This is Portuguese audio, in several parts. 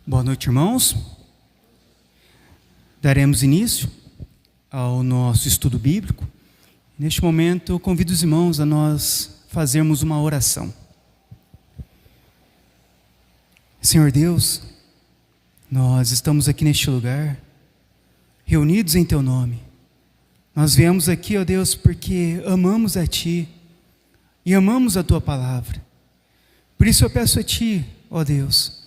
Boa noite, irmãos. Daremos início ao nosso estudo bíblico. Neste momento, eu convido os irmãos a nós fazermos uma oração. Senhor Deus, nós estamos aqui neste lugar, reunidos em Teu nome. Nós viemos aqui, ó Deus, porque amamos a Ti e amamos a Tua palavra. Por isso eu peço a Ti, ó Deus,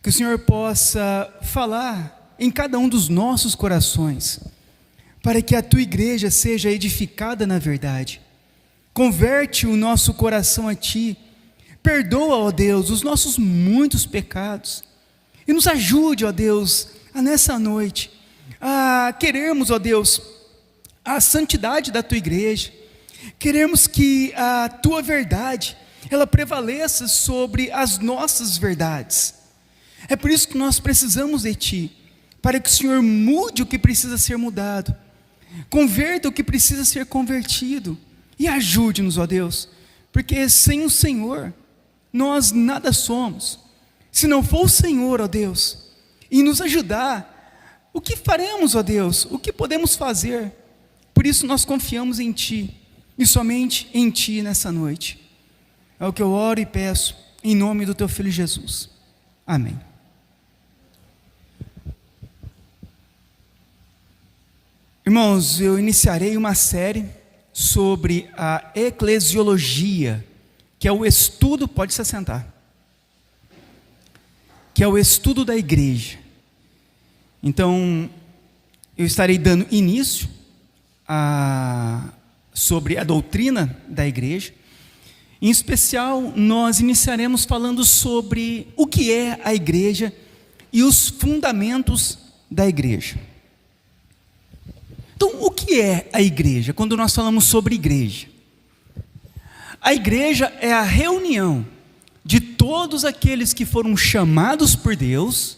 que o Senhor possa falar em cada um dos nossos corações, para que a Tua igreja seja edificada na verdade. Converte o nosso coração a Ti, perdoa, ó Deus, os nossos muitos pecados, e nos ajude, ó Deus, a nessa noite, a querermos, ó Deus, a santidade da Tua igreja. Queremos que a Tua verdade, ela prevaleça sobre as nossas verdades. É por isso que nós precisamos de Ti, para que o Senhor mude o que precisa ser mudado, converta o que precisa ser convertido, e ajude-nos, ó Deus, porque sem o Senhor, nós nada somos. Se não for o Senhor, ó Deus, e nos ajudar, o que faremos, ó Deus? O que podemos fazer? Por isso nós confiamos em Ti, e somente em Ti nessa noite. É o que eu oro e peço, em nome do Teu Filho Jesus. Amém. Irmãos, eu iniciarei uma série sobre a eclesiologia, que é o estudo, pode se assentar, que é o estudo da igreja. Então, eu estarei dando início sobre a doutrina da igreja. Em especial, nós iniciaremos falando sobre o que é a igreja e os fundamentos da igreja. Então, o que é a igreja? Quando nós falamos sobre igreja, a igreja é a reunião de todos aqueles que foram chamados por Deus,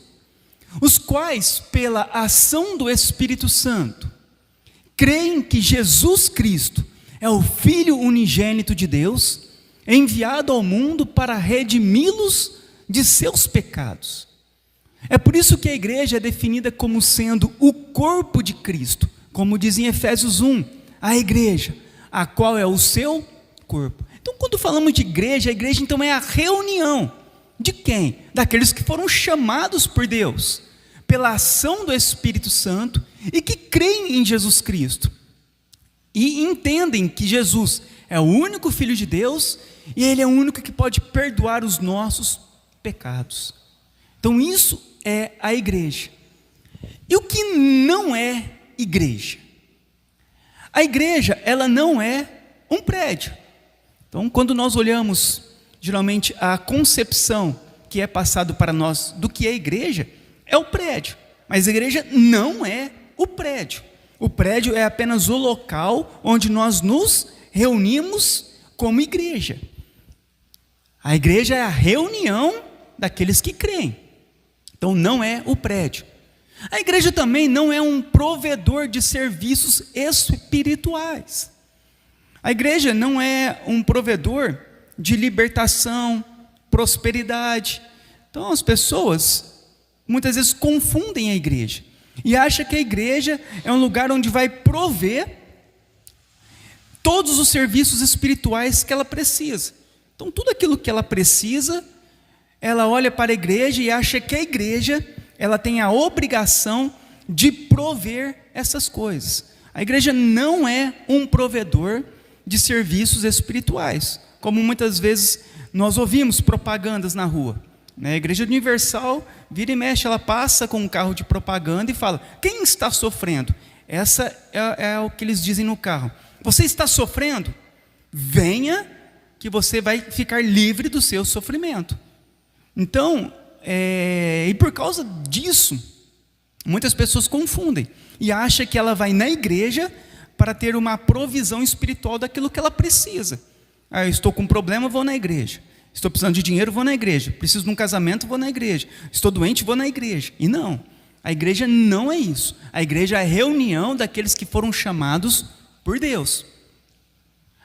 os quais, pela ação do Espírito Santo, creem que Jesus Cristo é o Filho unigênito de Deus, enviado ao mundo para redimi-los de seus pecados. É por isso que a igreja é definida como sendo o corpo de Cristo, como diz em Efésios 1, a igreja, a qual é o seu corpo. Então, quando falamos de igreja, a igreja então é a reunião de quem? Daqueles que foram chamados por Deus, pela ação do Espírito Santo, e que creem em Jesus Cristo, e entendem que Jesus é o único Filho de Deus, e Ele é o único que pode perdoar os nossos pecados. Então isso é a igreja. E o que não é igreja? A igreja, ela não é um prédio. Então, quando nós olhamos, geralmente, a concepção que é passado para nós do que é igreja, é o prédio. Mas a igreja não é o prédio. O prédio é apenas o local onde nós nos reunimos como igreja. A igreja é a reunião daqueles que creem. Então, não é o prédio. A igreja também não é um provedor de serviços espirituais. A igreja não é um provedor de libertação, prosperidade. Então as pessoas muitas vezes confundem a igreja e acham que a igreja é um lugar onde vai prover todos os serviços espirituais que ela precisa. Então tudo aquilo que ela precisa, ela olha para a igreja e acha que a igreja, ela tem a obrigação de prover essas coisas. A igreja não é um provedor de serviços espirituais, como muitas vezes nós ouvimos propagandas na rua. A Igreja Universal, vira e mexe, ela passa com um carro de propaganda e fala: quem está sofrendo? Essa é o que eles dizem no carro. Você está sofrendo? Venha que você vai ficar livre do seu sofrimento. Então, e por causa disso, muitas pessoas confundem e acham que ela vai na igreja para ter uma provisão espiritual daquilo que ela precisa. Eu estou com um problema, vou na igreja. Estou precisando de dinheiro, vou na igreja. Preciso de um casamento, vou na igreja. Estou doente, vou na igreja. E não, a igreja não é isso. A igreja é a reunião daqueles que foram chamados por Deus.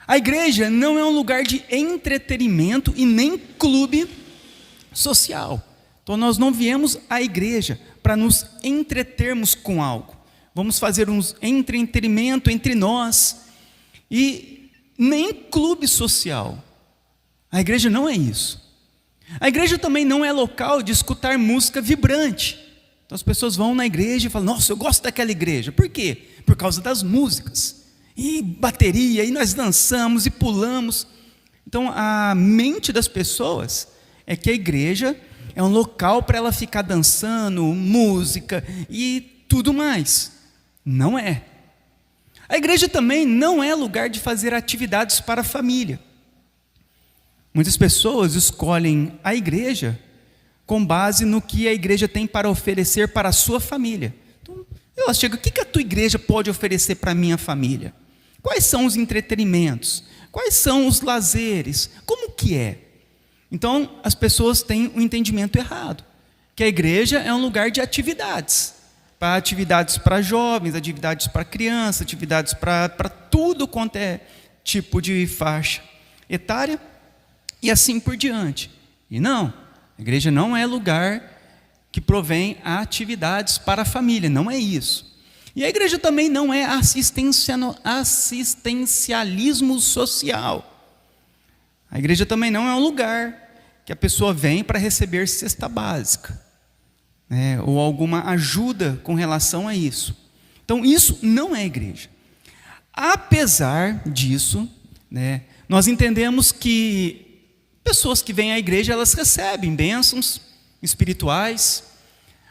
A igreja não é um lugar de entretenimento e nem clube social. Então nós não viemos à igreja para nos entretermos com algo. Vamos fazer um entretenimento entre nós. E nem clube social. A igreja não é isso. A igreja também não é local de escutar música vibrante. Então as pessoas vão na igreja e falam: nossa, eu gosto daquela igreja. Por quê? Por causa das músicas. E bateria, e nós dançamos e pulamos. Então a mente das pessoas é que a igreja é um local para ela ficar dançando, música e tudo mais. Não é. A igreja também não é lugar de fazer atividades para a família. Muitas pessoas escolhem a igreja com base no que a igreja tem para oferecer para a sua família. Então, elas chegam: o que a tua igreja pode oferecer para a minha família? Quais são os entretenimentos? Quais são os lazeres? Como que é? Então, as pessoas têm um entendimento errado, que a igreja é um lugar de atividades. Para atividades para jovens, atividades para crianças, atividades para tudo quanto é tipo de faixa etária, e assim por diante. E não, a igreja não é lugar que provém atividades para a família, não é isso. E a igreja também não é assistencialismo social. A igreja também não é um lugar que a pessoa vem para receber cesta básica, ou alguma ajuda com relação a isso. Então isso não é igreja. Apesar disso, nós entendemos que pessoas que vêm à igreja, elas recebem bênçãos espirituais,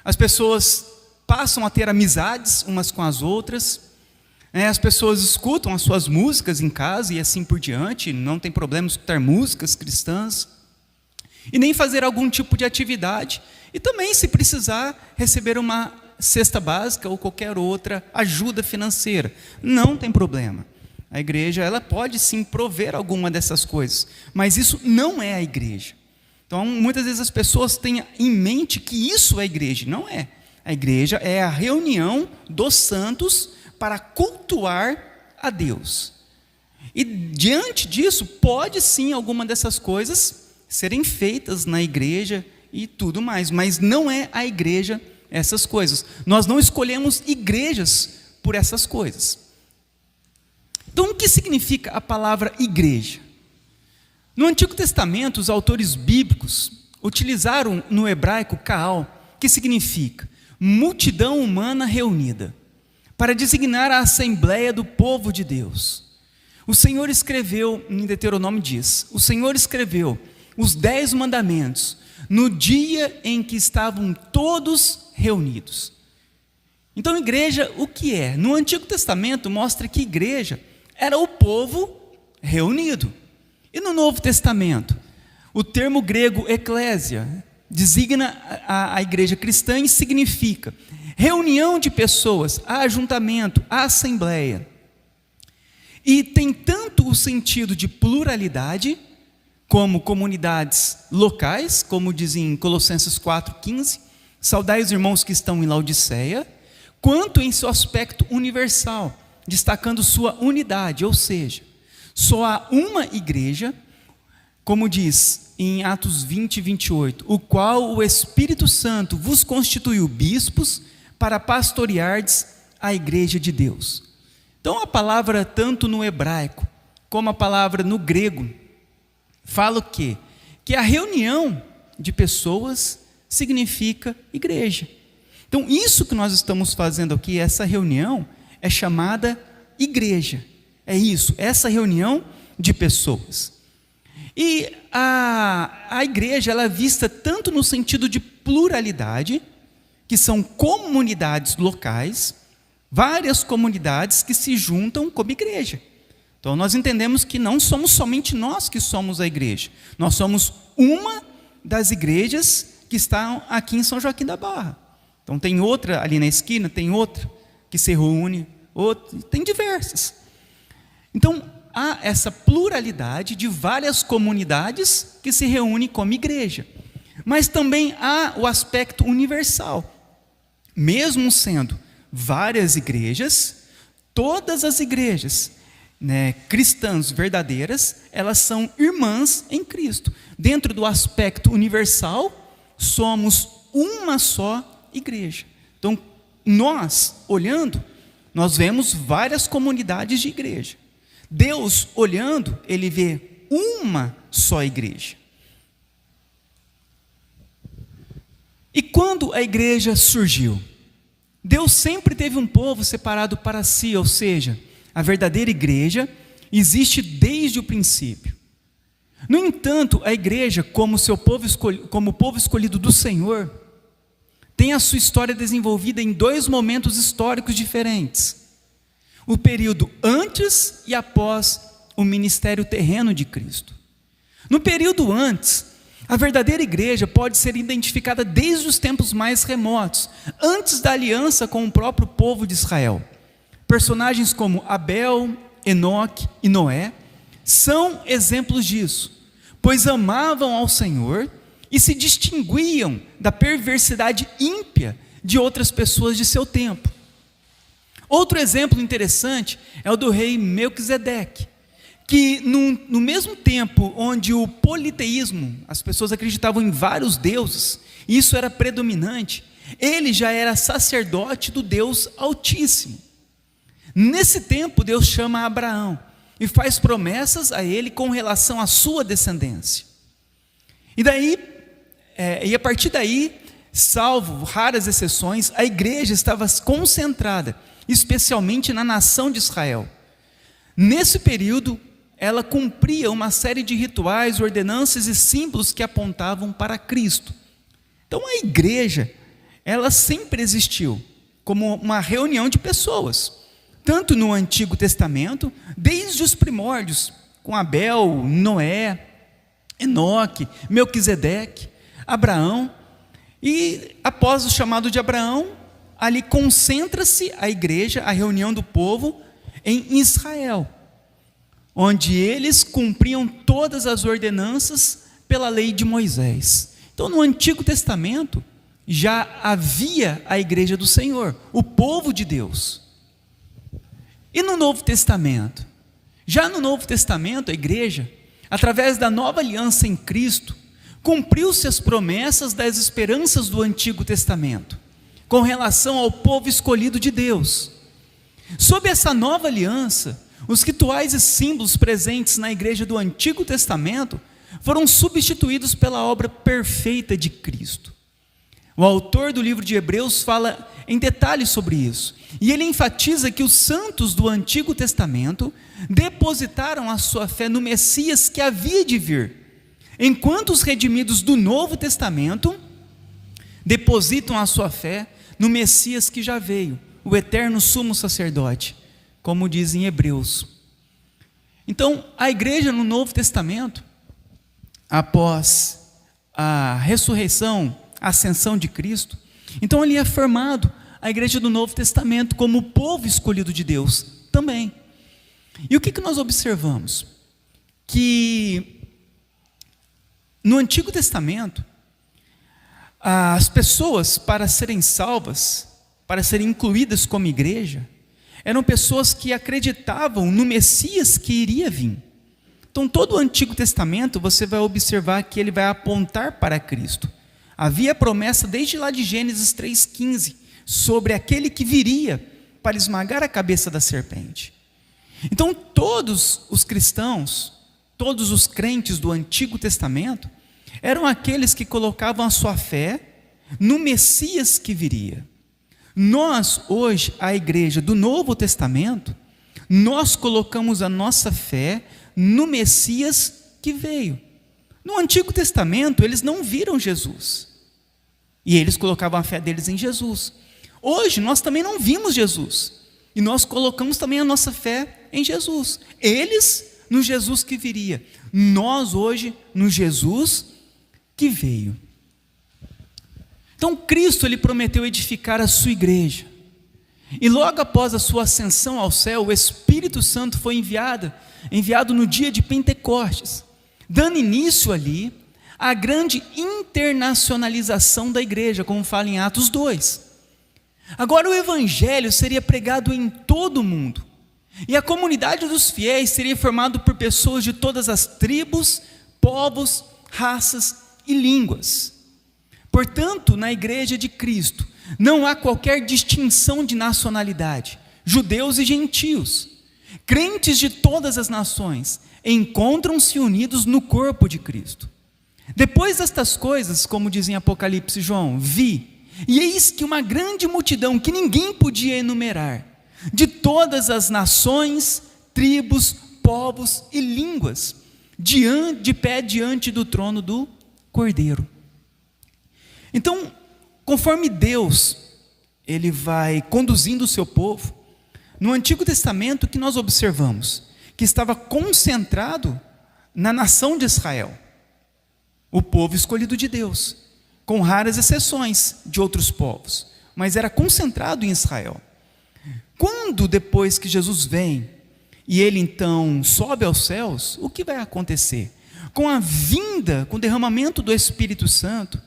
as pessoas passam a ter amizades umas com as outras, as pessoas escutam as suas músicas em casa e assim por diante, não tem problema escutar músicas cristãs, e nem fazer algum tipo de atividade, e também, se precisar, receber uma cesta básica ou qualquer outra ajuda financeira, não tem problema. A igreja, ela pode sim prover alguma dessas coisas, mas isso não é a igreja. Então, muitas vezes as pessoas têm em mente que isso é a igreja. Não é. A igreja é a reunião dos santos para cultuar a Deus. E diante disso, pode sim alguma dessas coisas serem feitas na igreja e tudo mais, mas não é a igreja essas coisas. Nós não escolhemos igrejas por essas coisas. Então, o que significa a palavra igreja? No Antigo Testamento, os autores bíblicos utilizaram no hebraico kaal, que significa multidão humana reunida, para designar a assembleia do povo de Deus. O Senhor escreveu, em Deuteronômio diz, o Senhor escreveu os 10 mandamentos no dia em que estavam todos reunidos. Então, igreja, o que é? No Antigo Testamento mostra que igreja era o povo reunido. E no Novo Testamento, o termo grego eclésia designa a igreja cristã e significa reunião de pessoas, ajuntamento, assembleia. E tem tanto o sentido de pluralidade, como comunidades locais, como diz em Colossenses 4,15, saudai os irmãos que estão em Laodiceia, quanto em seu aspecto universal, destacando sua unidade, ou seja, só há uma igreja, como diz em Atos 20, 28, o qual o Espírito Santo vos constituiu bispos para pastoreardes a igreja de Deus. Então a palavra tanto no hebraico, como a palavra no grego, fala o quê? Que a reunião de pessoas significa igreja. Então isso que nós estamos fazendo aqui, essa reunião, é chamada igreja. É isso, essa reunião de pessoas. E a igreja, ela é vista tanto no sentido de pluralidade, que são comunidades locais, várias comunidades que se juntam como igreja. Então nós entendemos que não somos somente nós que somos a igreja, nós somos uma das igrejas que estão aqui em São Joaquim da Barra. Então tem outra ali na esquina, tem outra que se reúne, outra, tem diversas. Então há essa pluralidade de várias comunidades que se reúnem como igreja, mas também há o aspecto universal. Mesmo sendo várias igrejas, todas as igrejas cristãs verdadeiras, elas são irmãs em Cristo. Dentro do aspecto universal, somos uma só igreja. Então, nós, olhando, nós vemos várias comunidades de igreja. Deus, olhando, Ele vê uma só igreja. E quando a igreja surgiu? Deus sempre teve um povo separado para si, ou seja, a verdadeira igreja existe desde o princípio. No entanto, a igreja, como povo escolhido do Senhor, tem a sua história desenvolvida em dois momentos históricos diferentes: o período antes e após o ministério terreno de Cristo. No período antes, a verdadeira igreja pode ser identificada desde os tempos mais remotos, antes da aliança com o próprio povo de Israel. Personagens como Abel, Enoque e Noé são exemplos disso, pois amavam ao Senhor e se distinguiam da perversidade ímpia de outras pessoas de seu tempo. Outro exemplo interessante é o do rei Melquisedeque, que no mesmo tempo onde o politeísmo, as pessoas acreditavam em vários deuses, e isso era predominante, ele já era sacerdote do Deus Altíssimo. Nesse tempo, Deus chama Abraão e faz promessas a ele com relação à sua descendência. E a partir daí, salvo raras exceções, a igreja estava concentrada, especialmente na nação de Israel. Nesse período, ela cumpria uma série de rituais, ordenanças e símbolos que apontavam para Cristo. Então a igreja, ela sempre existiu como uma reunião de pessoas, tanto no Antigo Testamento, desde os primórdios, com Abel, Noé, Enoque, Melquisedeque, Abraão, e após o chamado de Abraão, ali concentra-se a igreja, a reunião do povo em Israel, onde eles cumpriam todas as ordenanças pela lei de Moisés. Então, no Antigo Testamento, já havia a igreja do Senhor, o povo de Deus. E no Novo Testamento? Já no Novo Testamento, a igreja, através da nova aliança em Cristo, cumpriu-se as promessas das esperanças do Antigo Testamento, com relação ao povo escolhido de Deus. Sob essa nova aliança, os rituais e símbolos presentes na igreja do Antigo Testamento foram substituídos pela obra perfeita de Cristo. O autor do livro de Hebreus fala em detalhes sobre isso, e ele enfatiza que os santos do Antigo Testamento depositaram a sua fé no Messias que havia de vir, enquanto os redimidos do Novo Testamento depositam a sua fé no Messias que já veio, o eterno sumo sacerdote, como diz em Hebreus. Então, a igreja no Novo Testamento, após a ressurreição, a ascensão de Cristo, então ali é formado a igreja do Novo Testamento como o povo escolhido de Deus também. E o que nós observamos? Que no Antigo Testamento, as pessoas, para serem salvas, para serem incluídas como igreja, eram pessoas que acreditavam no Messias que iria vir. Então, todo o Antigo Testamento, você vai observar que ele vai apontar para Cristo. Havia promessa desde lá de Gênesis 3,15, sobre aquele que viria para esmagar a cabeça da serpente. Então, todos os cristãos, todos os crentes do Antigo Testamento, eram aqueles que colocavam a sua fé no Messias que viria. Nós, hoje, a igreja do Novo Testamento, nós colocamos a nossa fé no Messias que veio. No Antigo Testamento, eles não viram Jesus, e eles colocavam a fé deles em Jesus. Hoje, nós também não vimos Jesus, e nós colocamos também a nossa fé em Jesus. Eles, no Jesus que viria. Nós, hoje, no Jesus que veio. Então, Cristo, ele prometeu edificar a sua igreja, e logo após a sua ascensão ao céu, o Espírito Santo foi enviado no dia de Pentecostes, dando início ali à grande internacionalização da igreja, como fala em Atos 2. Agora o evangelho seria pregado em todo o mundo, e a comunidade dos fiéis seria formada por pessoas de todas as tribos, povos, raças e línguas. Portanto, na igreja de Cristo, não há qualquer distinção de nacionalidade, judeus e gentios. Crentes de todas as nações encontram-se unidos no corpo de Cristo. Depois destas coisas, como diz em Apocalipse João, vi, e eis que uma grande multidão que ninguém podia enumerar, de todas as nações, tribos, povos e línguas, de pé diante do trono do Cordeiro. Então, conforme Deus, Ele vai conduzindo o seu povo, no Antigo Testamento, que nós observamos, que estava concentrado na nação de Israel, o povo escolhido de Deus, com raras exceções de outros povos, mas era concentrado em Israel. Quando depois que Jesus vem, e Ele então sobe aos céus, o que vai acontecer? Com a vinda, com o derramamento do Espírito Santo,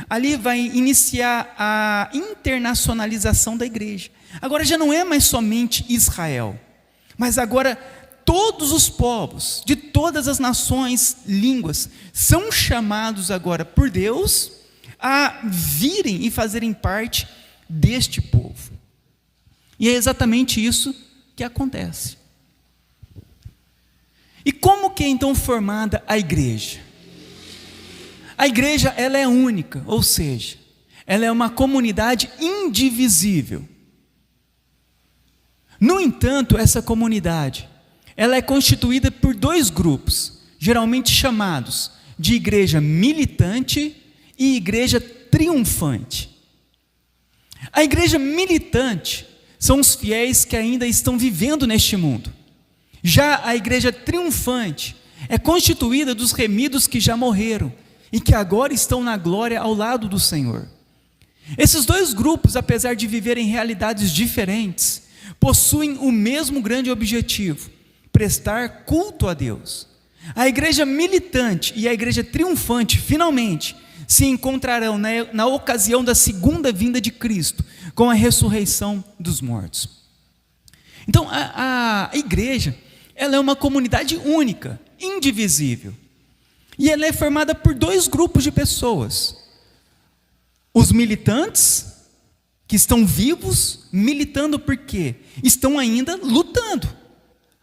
ali vai iniciar a internacionalização da igreja. Agora já não é mais somente Israel, mas agora todos os povos, de todas as nações, línguas, são chamados agora por Deus a virem e fazerem parte deste povo. E é exatamente isso que acontece. E como que é então formada a igreja? A igreja, ela é única, ou seja, ela é uma comunidade indivisível. No entanto, essa comunidade, ela é constituída por dois grupos, geralmente chamados de igreja militante e igreja triunfante. A igreja militante são os fiéis que ainda estão vivendo neste mundo. Já a igreja triunfante é constituída dos remidos que já morreram e que agora estão na glória ao lado do Senhor. Esses dois grupos, apesar de viverem realidades diferentes, possuem o mesmo grande objetivo: prestar culto a Deus. A igreja militante e a igreja triunfante, finalmente, se encontrarão na ocasião da segunda vinda de Cristo, com a ressurreição dos mortos. Então, a igreja, ela é uma comunidade única, indivisível. E ela é formada por dois grupos de pessoas: os militantes, que estão vivos, militando porque estão ainda lutando.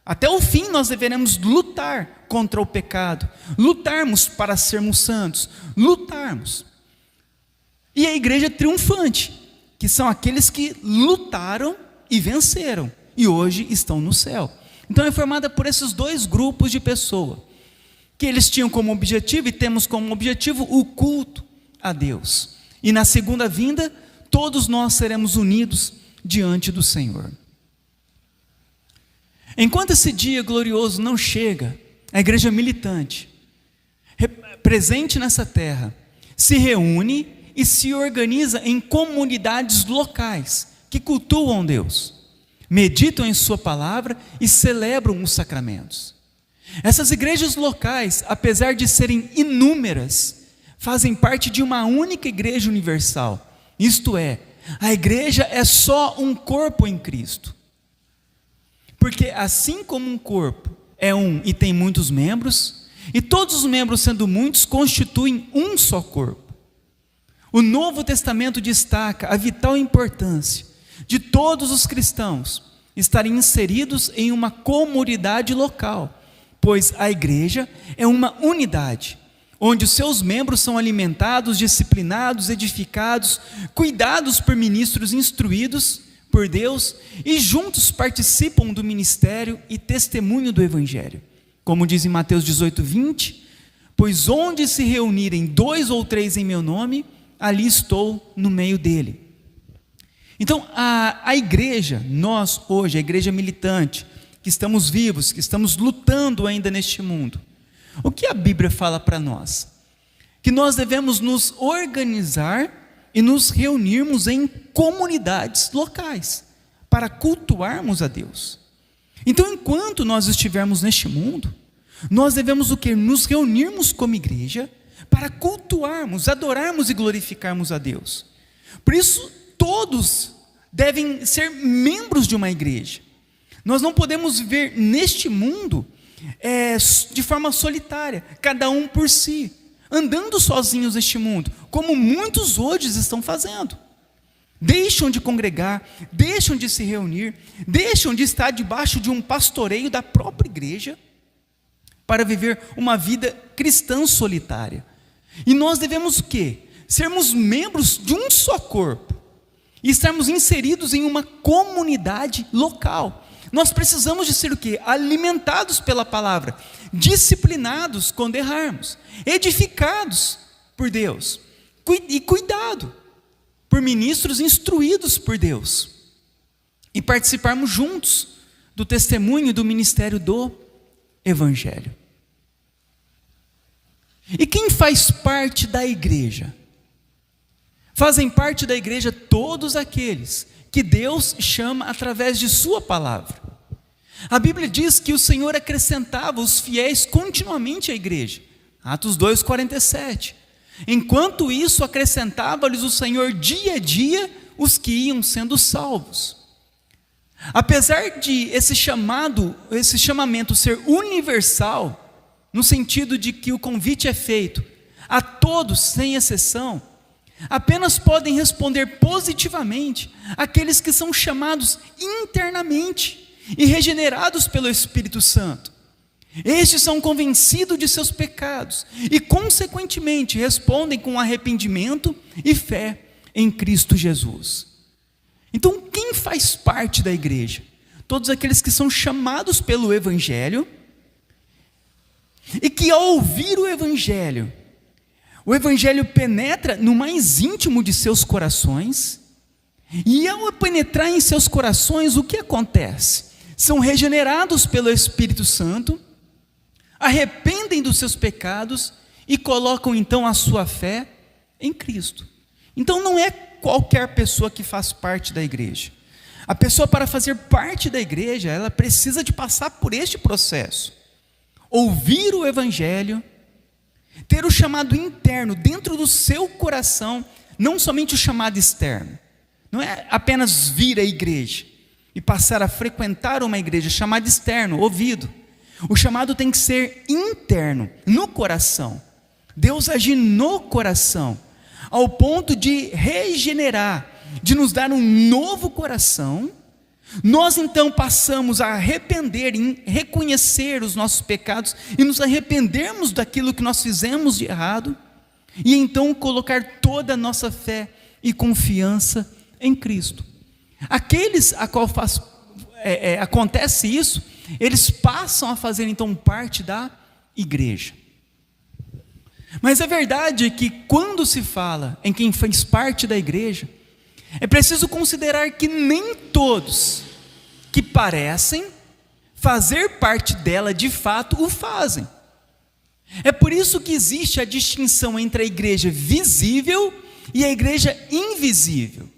Até o fim nós deveremos lutar contra o pecado, lutarmos para sermos santos, lutarmos. E a igreja triunfante, que são aqueles que lutaram e venceram, e hoje estão no céu. Então é formada por esses dois grupos de pessoas, que eles tinham como objetivo, e temos como objetivo, o culto a Deus. E na segunda vinda, todos nós seremos unidos diante do Senhor. Enquanto esse dia glorioso não chega, a igreja militante, presente nessa terra, se reúne e se organiza em comunidades locais, que cultuam Deus, meditam em sua palavra e celebram os sacramentos. Essas igrejas locais, apesar de serem inúmeras, fazem parte de uma única igreja universal. Isto é, a igreja é só um corpo em Cristo. Porque assim como um corpo é um e tem muitos membros, e todos os membros, sendo muitos, constituem um só corpo. O Novo Testamento destaca a vital importância de todos os cristãos estarem inseridos em uma comunidade local, pois a igreja é uma unidade, onde os seus membros são alimentados, disciplinados, edificados, cuidados por ministros instruídos por Deus, e juntos participam do ministério e testemunho do Evangelho. Como diz em Mateus 18:20, pois onde se reunirem 2 ou 3 em meu nome, ali estou no meio dele. Então a igreja, nós hoje, a igreja militante, que estamos vivos, que estamos lutando ainda neste mundo, o que a Bíblia fala para nós? Que nós devemos nos organizar e nos reunirmos em comunidades locais, para cultuarmos a Deus. Então, enquanto nós estivermos neste mundo, nós devemos o quê? Nos reunirmos como igreja, para cultuarmos, adorarmos e glorificarmos a Deus. Por isso, todos devem ser membros de uma igreja. Nós não podemos viver neste mundo de forma solitária, cada um por si, andando sozinhos neste mundo, como muitos hoje estão fazendo. Deixam de congregar, deixam de se reunir, deixam de estar debaixo de um pastoreio da própria igreja, para viver uma vida cristã solitária. E nós devemos o quê? Sermos membros de um só corpo, e estarmos inseridos em uma comunidade local. Nós precisamos de ser o quê? Alimentados pela palavra, disciplinados quando errarmos, edificados por Deus, e cuidado por ministros instruídos por Deus, e participarmos juntos do testemunho do ministério do Evangelho. E quem faz parte da igreja? Fazem parte da igreja todos aqueles que Deus chama através de sua palavra. A Bíblia diz que o Senhor acrescentava os fiéis continuamente à igreja. Atos 2:47. Enquanto isso, acrescentava-lhes o Senhor dia a dia os que iam sendo salvos. Apesar de esse chamamento ser universal, no sentido de que o convite é feito a todos, sem exceção, apenas podem responder positivamente aqueles que são chamados internamente e regenerados pelo Espírito Santo. Estes são convencidos de seus pecados e, consequentemente, respondem com arrependimento e fé em Cristo Jesus. Então, quem faz parte da igreja? Todos aqueles que são chamados pelo Evangelho e que, ao ouvir o Evangelho penetra no mais íntimo de seus corações, e ao penetrar em seus corações, o que acontece? São regenerados pelo Espírito Santo, arrependem dos seus pecados e colocam então a sua fé em Cristo. Então não é qualquer pessoa que faz parte da igreja. A pessoa, para fazer parte da igreja, ela precisa de passar por este processo: ouvir o Evangelho, ter o chamado interno dentro do seu coração, não somente o chamado externo. Não é apenas vir à igreja e passar a frequentar uma igreja, chamado externo, ouvido. O chamado tem que ser interno, no coração. Deus agir no coração, ao ponto de regenerar, de nos dar um novo coração. Nós então passamos a arrepender, em reconhecer os nossos pecados e nos arrependermos daquilo que nós fizemos de errado, e então colocar toda a nossa fé e confiança em Cristo. Aqueles a qual acontece isso, eles passam a fazer então parte da igreja. Mas é verdade que quando se fala em quem faz parte da igreja, é preciso considerar que nem todos que parecem fazer parte dela de fato o fazem. É por isso que existe a distinção entre a igreja visível e a igreja invisível.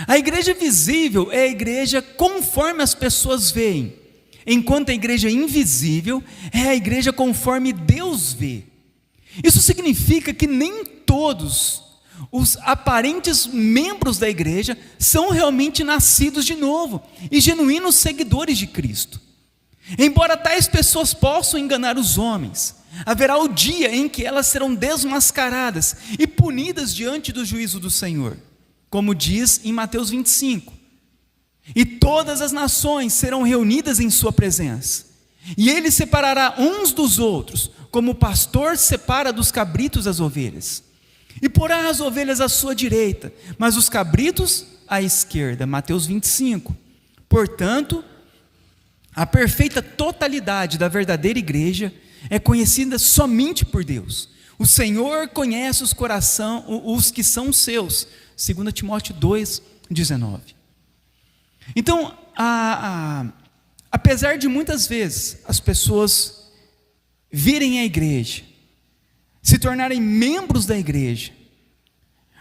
A igreja visível é a igreja conforme as pessoas veem, enquanto a igreja invisível é a igreja conforme Deus vê. Isso significa que nem todos os aparentes membros da igreja são realmente nascidos de novo e genuínos seguidores de Cristo. Embora tais pessoas possam enganar os homens, haverá o dia em que elas serão desmascaradas e punidas diante do juízo do Senhor, como diz em Mateus 25. E todas as nações serão reunidas em sua presença, e ele separará uns dos outros, como o pastor separa dos cabritos as ovelhas, e porá as ovelhas à sua direita, mas os cabritos à esquerda. Mateus 25. Portanto, a perfeita totalidade da verdadeira igreja é conhecida somente por Deus. O Senhor conhece os que são seus. 2 Timóteo 2:19. Então, apesar de muitas vezes as pessoas virem à igreja, se tornarem membros da igreja,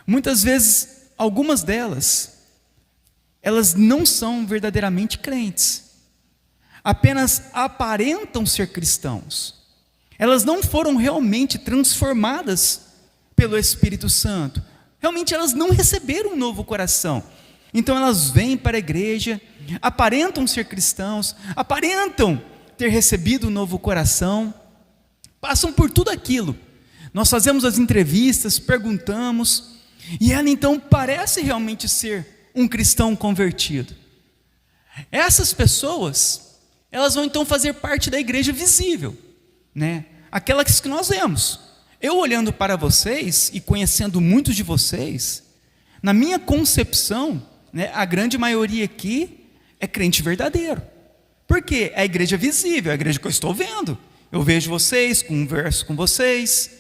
muitas vezes, algumas delas, elas não são verdadeiramente crentes, apenas aparentam ser cristãos. Elas não foram realmente transformadas pelo Espírito Santo, realmente elas não receberam um novo coração. Então elas vêm para a igreja, aparentam ser cristãos, aparentam ter recebido um novo coração, passam por tudo aquilo, Nós fazemos as entrevistas, perguntamos, e ela então parece realmente ser um cristão convertido. Essas pessoas, elas vão então fazer parte da igreja visível, né? Aquelas que nós vemos. Eu olhando para vocês e conhecendo muitos de vocês, na minha concepção, né, a grande maioria aqui é crente verdadeiro. Por quê? É a igreja visível, é a igreja que eu estou vendo. Eu vejo vocês, converso com vocês.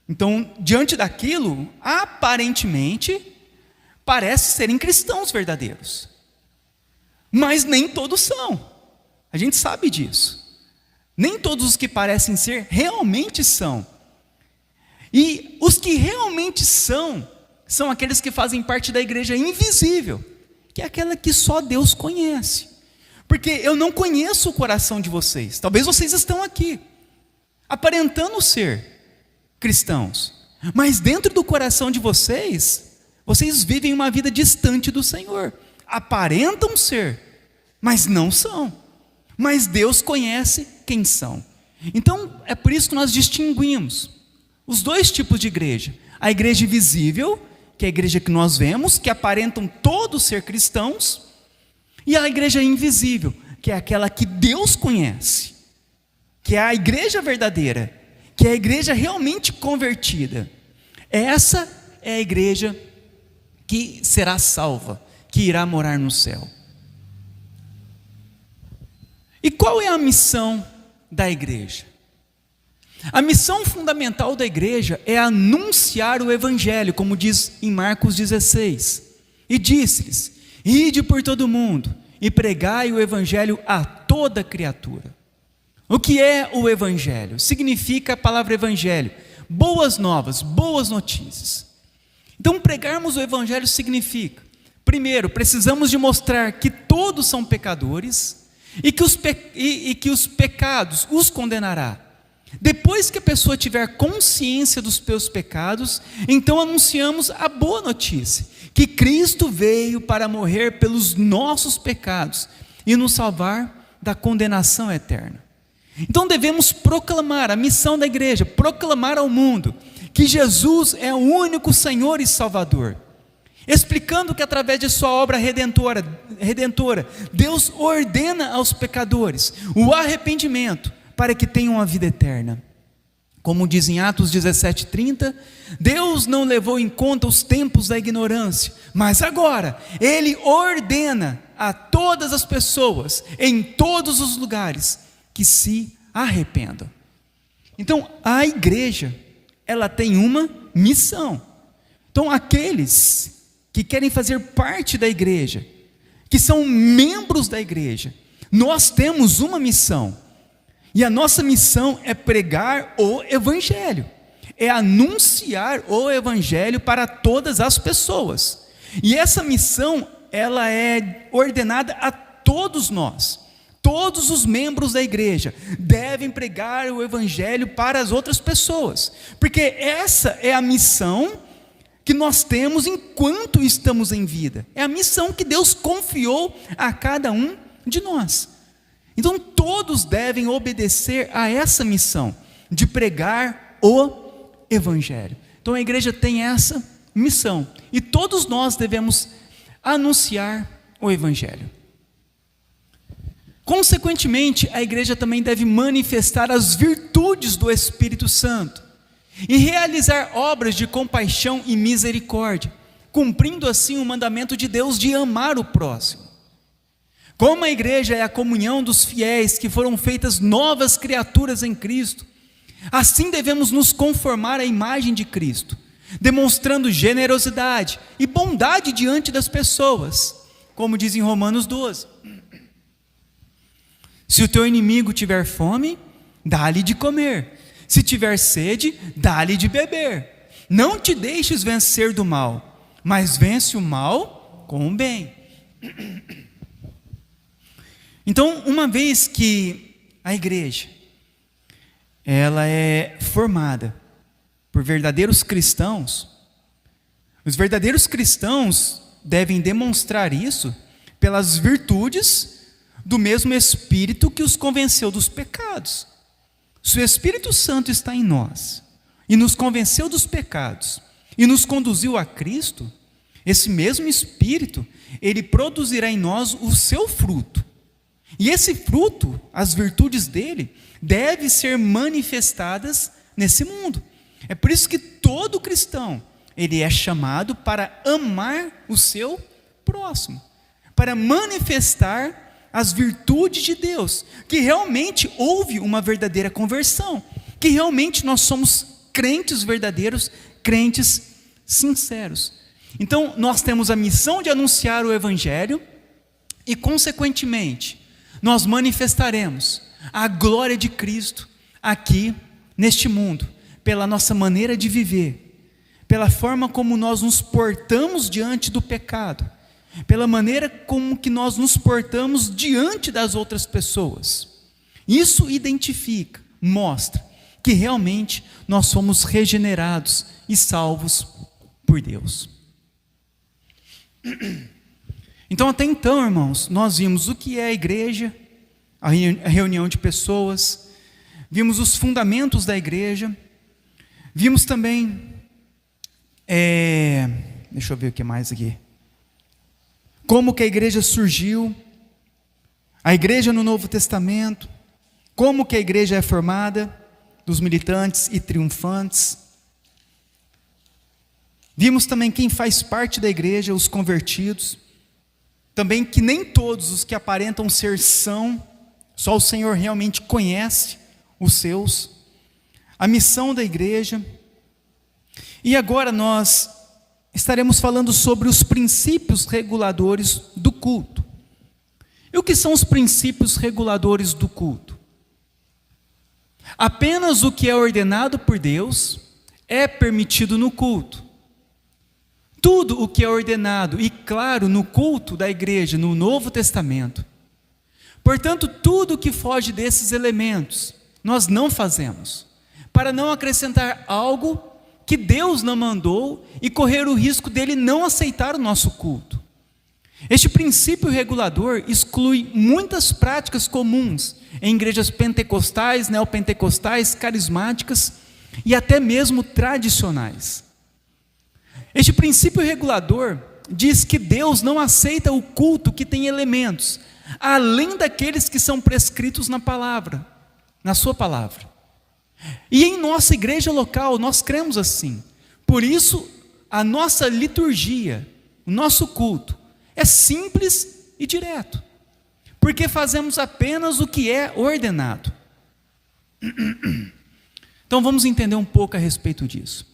Então, diante daquilo, aparentemente, parece serem cristãos verdadeiros. Mas nem todos são. A gente sabe disso. Nem todos os que parecem ser, realmente são. E os que realmente são aqueles que fazem parte da igreja invisível, que é aquela que só Deus conhece. Porque eu não conheço o coração de vocês. Talvez vocês estão aqui, aparentando ser cristãos, mas dentro do coração de vocês, vocês vivem uma vida distante do Senhor. Aparentam ser, mas não são. Mas Deus conhece quem são. Então, é por isso que nós distinguimos os dois tipos de igreja. A igreja visível, que é a igreja que nós vemos, que aparentam todos ser cristãos, e a igreja invisível, que é aquela que Deus conhece, que é a igreja verdadeira, que é a igreja realmente convertida. Essa é a igreja que será salva, que irá morar no céu. E qual é a missão da igreja? A missão fundamental da igreja é anunciar o evangelho, como diz em Marcos 16. E disse-lhes: ide por todo o mundo e pregai o evangelho a toda criatura. O que é o evangelho? Significa a palavra evangelho, boas novas, boas notícias. Então, pregarmos o evangelho significa, primeiro, precisamos de mostrar que todos são pecadores e que os pecados os condenará. Depois que a pessoa tiver consciência dos seus pecados, então anunciamos a boa notícia, que Cristo veio para morrer pelos nossos pecados e nos salvar da condenação eterna. Então devemos proclamar, a missão da igreja, proclamar ao mundo que Jesus é o único Senhor e Salvador, explicando que através de sua obra redentora, Deus ordena aos pecadores o arrependimento para que tenham a vida eterna. Como diz em Atos 17:30, Deus não levou em conta os tempos da ignorância, mas agora Ele ordena a todas as pessoas, em todos os lugares, que se arrependam. Então, a igreja, ela tem uma missão. Então, aqueles que querem fazer parte da igreja, que são membros da igreja, nós temos uma missão. E a nossa missão é pregar o evangelho, é anunciar o evangelho para todas as pessoas. E essa missão, ela é ordenada a todos nós. Todos os membros da igreja devem pregar o evangelho para as outras pessoas, porque essa é a missão que nós temos enquanto estamos em vida. É a missão que Deus confiou a cada um de nós. Então todos devem obedecer a essa missão de pregar o evangelho. Então a igreja tem essa missão e todos nós devemos anunciar o evangelho. Consequentemente, a igreja também deve manifestar as virtudes do Espírito Santo e realizar obras de compaixão e misericórdia, cumprindo assim o mandamento de Deus de amar o próximo. Como a igreja é a comunhão dos fiéis que foram feitas novas criaturas em Cristo, assim devemos nos conformar à imagem de Cristo, demonstrando generosidade e bondade diante das pessoas, como diz em Romanos 12. Se o teu inimigo tiver fome, dá-lhe de comer. Se tiver sede, dá-lhe de beber. Não te deixes vencer do mal, mas vence o mal com o bem. Então, uma vez que a igreja, ela é formada por verdadeiros cristãos, os verdadeiros cristãos devem demonstrar isso pelas virtudes do mesmo Espírito que os convenceu dos pecados. Se o Espírito Santo está em nós, e nos convenceu dos pecados e nos conduziu a Cristo, esse mesmo Espírito, ele produzirá em nós o seu fruto. E esse fruto, as virtudes dele, devem ser manifestadas nesse mundo. É por isso que todo cristão, ele é chamado para amar o seu próximo, para manifestar as virtudes de Deus, que realmente houve uma verdadeira conversão, que realmente nós somos crentes verdadeiros, crentes sinceros. Então, nós temos a missão de anunciar o Evangelho e, consequentemente, nós manifestaremos a glória de Cristo aqui neste mundo, pela nossa maneira de viver, pela forma como nós nos portamos diante do pecado, pela maneira como que nós nos portamos diante das outras pessoas. Isso identifica, mostra que realmente nós somos regenerados e salvos por Deus. Então, até então, irmãos, nós vimos o que é a igreja, a reunião de pessoas, vimos os fundamentos da igreja, vimos também, deixa eu ver o que mais aqui, como que a igreja surgiu, a igreja no Novo Testamento, como que a igreja é formada, dos militantes e triunfantes. Vimos também quem faz parte da igreja, os convertidos, também que nem todos os que aparentam ser são, só o Senhor realmente conhece os seus, a missão da igreja. E agora nós estaremos falando sobre os princípios reguladores do culto. E o que são os princípios reguladores do culto? Apenas o que é ordenado por Deus é permitido no culto. Tudo o que é ordenado e claro no culto da igreja, no Novo Testamento. Portanto, tudo o que foge desses elementos, nós não fazemos, para não acrescentar algo que Deus não mandou e correr o risco dele não aceitar o nosso culto. Este princípio regulador exclui muitas práticas comuns em igrejas pentecostais, neopentecostais, carismáticas e até mesmo tradicionais. Este princípio regulador diz que Deus não aceita o culto que tem elementos, além daqueles que são prescritos na palavra, na sua palavra. E em nossa igreja local, nós cremos assim. Por isso, a nossa liturgia, o nosso culto, é simples e direto, porque fazemos apenas o que é ordenado. Então vamos entender um pouco a respeito disso.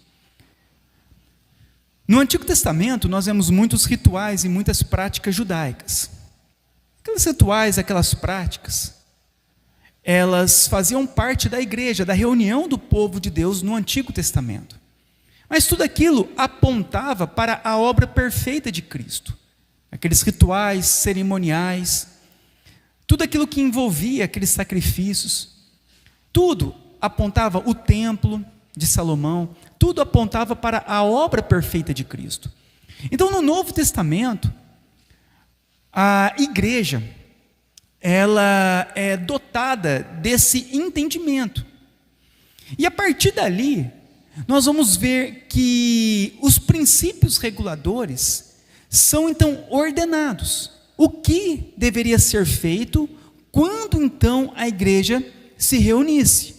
No Antigo Testamento nós vemos muitos rituais e muitas práticas judaicas. Aqueles rituais, aquelas práticas, elas faziam parte da igreja, da reunião do povo de Deus no Antigo Testamento. Mas tudo aquilo apontava para a obra perfeita de Cristo. Aqueles rituais, cerimoniais, tudo aquilo que envolvia aqueles sacrifícios, tudo apontava o templo de Salomão, tudo apontava para a obra perfeita de Cristo. Então, no Novo Testamento, a igreja, ela é dotada desse entendimento. E a partir dali, nós vamos ver que os princípios reguladores são então ordenados. O que deveria ser feito quando então a igreja se reunisse?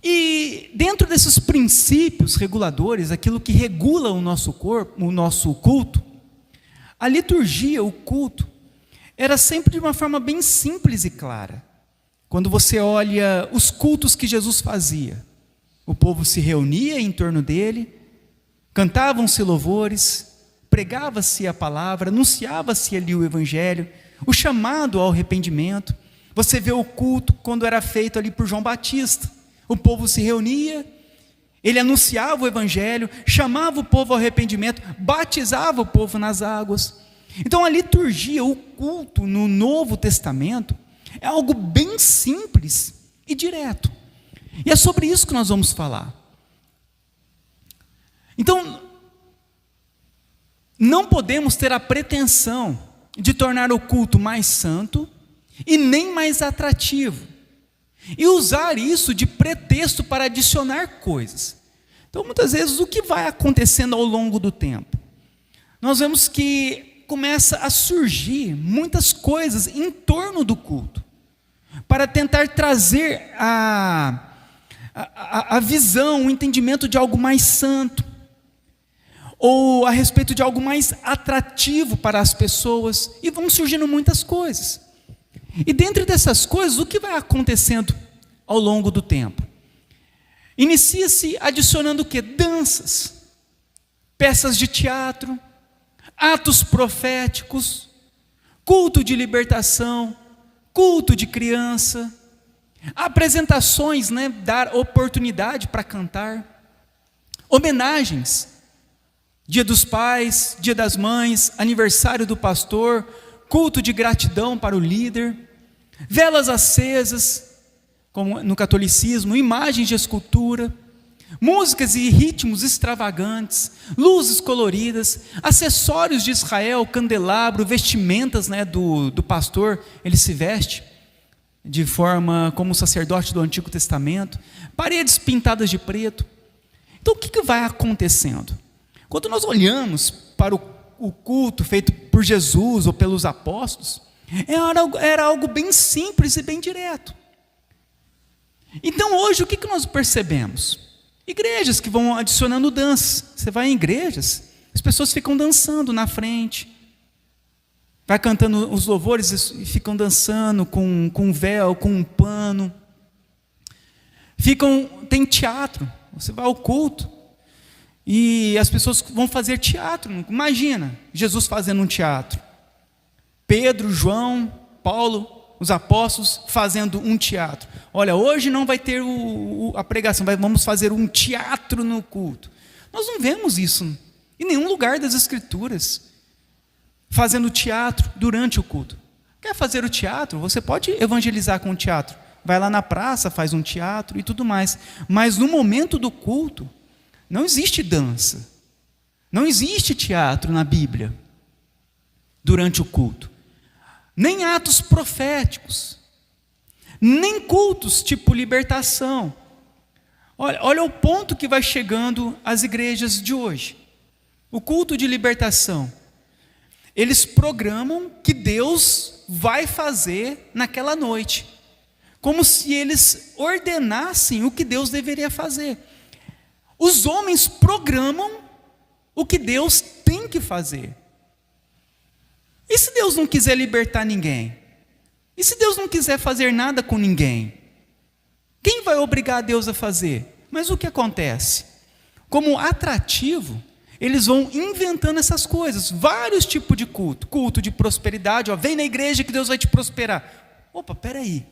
E dentro desses princípios reguladores, aquilo que regula o nosso corpo, o nosso culto, a liturgia, o culto, era sempre de uma forma bem simples e clara. Quando você olha os cultos que Jesus fazia, o povo se reunia em torno dele, cantavam-se louvores, pregava-se a palavra, anunciava-se ali o evangelho, o chamado ao arrependimento. Você vê o culto quando era feito ali por João Batista. O povo se reunia, ele anunciava o evangelho, chamava o povo ao arrependimento, batizava o povo nas águas. Então a liturgia, o culto no Novo Testamento é algo bem simples e direto. E é sobre isso que nós vamos falar. Então, não podemos ter a pretensão de tornar o culto mais santo e nem mais atrativo. e usar isso de pretexto para adicionar coisas. Então, muitas vezes, o que vai acontecendo ao longo do tempo? Nós vemos que começa a surgir muitas coisas em torno do culto, para tentar trazer a visão, o entendimento de algo mais santo, ou a respeito de algo mais atrativo para as pessoas, e vão surgindo muitas coisas. E dentre dessas coisas, o que vai acontecendo ao longo do tempo? Inicia-se adicionando o quê? Danças, peças de teatro, atos proféticos, culto de libertação, culto de criança, apresentações, dar oportunidade para cantar, homenagens, Dia dos Pais, Dia das Mães, aniversário do pastor, culto de gratidão para o líder, velas acesas, como no catolicismo, imagens de escultura, músicas e ritmos extravagantes, luzes coloridas, acessórios de Israel, candelabro, vestimentas do pastor, ele se veste de forma como o sacerdote do Antigo Testamento, paredes pintadas de preto. Então o que vai acontecendo? Quando nós olhamos para o culto feito por Jesus ou pelos apóstolos, era algo bem simples e bem direto. Então hoje o que nós percebemos? Igrejas que vão adicionando danças. Você vai em igrejas, as pessoas ficam dançando na frente, vai cantando os louvores e ficam dançando com véu, com um pano. Tem teatro, você vai ao culto e as pessoas vão fazer teatro. Imagina Jesus fazendo um teatro, Pedro, João, Paulo, os apóstolos fazendo um teatro. Olha, hoje não vai ter a pregação, vamos fazer um teatro no culto. Nós não vemos isso em nenhum lugar das Escrituras, fazendo teatro durante o culto. Quer fazer o teatro? Você pode evangelizar com o teatro. Vai lá na praça, faz um teatro e tudo mais. Mas no momento do culto, não existe dança. Não existe teatro na Bíblia durante o culto. Nem atos proféticos. Nem cultos tipo libertação. Olha o ponto que vai chegando às igrejas de hoje. O culto de libertação. Eles programam que Deus vai fazer naquela noite, como se eles ordenassem o que Deus deveria fazer. Os homens programam o que Deus tem que fazer. E se Deus não quiser libertar ninguém? E se Deus não quiser fazer nada com ninguém? Quem vai obrigar Deus a fazer? Mas o que acontece? Como atrativo, eles vão inventando essas coisas, vários tipos de culto. Culto de prosperidade, vem na igreja que Deus vai te prosperar. Opa, peraí,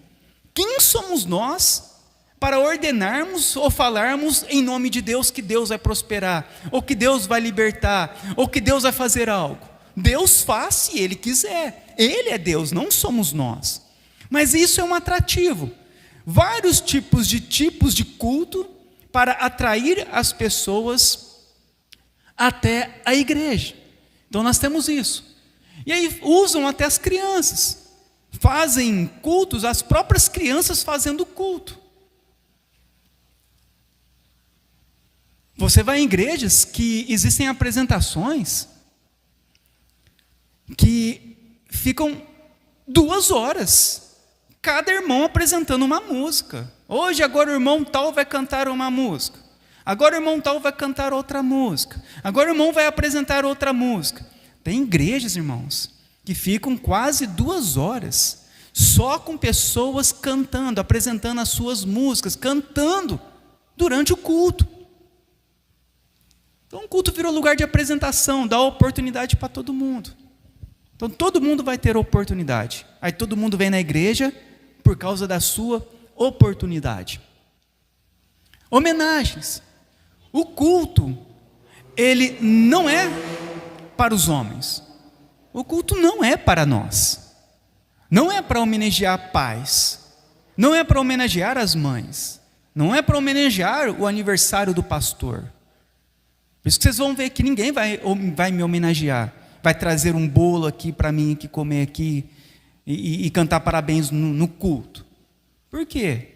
quem somos nós para ordenarmos ou falarmos em nome de Deus que Deus vai prosperar, ou que Deus vai libertar, ou que Deus vai fazer algo? Deus faz se Ele quiser, Ele é Deus, não somos nós. Mas isso é um atrativo, vários tipos de culto para atrair as pessoas até a igreja. Então nós temos isso. E aí usam até as crianças, fazem cultos, as próprias crianças fazendo culto. Você vai em igrejas que existem apresentações que ficam 2 horas, cada irmão apresentando uma música. Hoje, agora o irmão tal vai cantar uma música. Agora o irmão tal vai cantar outra música. Agora o irmão vai apresentar outra música. Tem igrejas, irmãos, que ficam quase 2 horas, só com pessoas cantando, apresentando as suas músicas, cantando durante o culto. Então o culto virou lugar de apresentação, dá oportunidade para todo mundo. Então todo mundo vai ter oportunidade. Aí todo mundo vem na igreja por causa da sua oportunidade. Homenagens. O culto, ele não é para os homens. O culto não é para nós. Não é para homenagear pais. Não é para homenagear as mães. Não é para homenagear o aniversário do pastor. Por isso que vocês vão ver que ninguém vai me homenagear. Vai trazer um bolo aqui para mim, que comer aqui e cantar parabéns no culto. Por quê?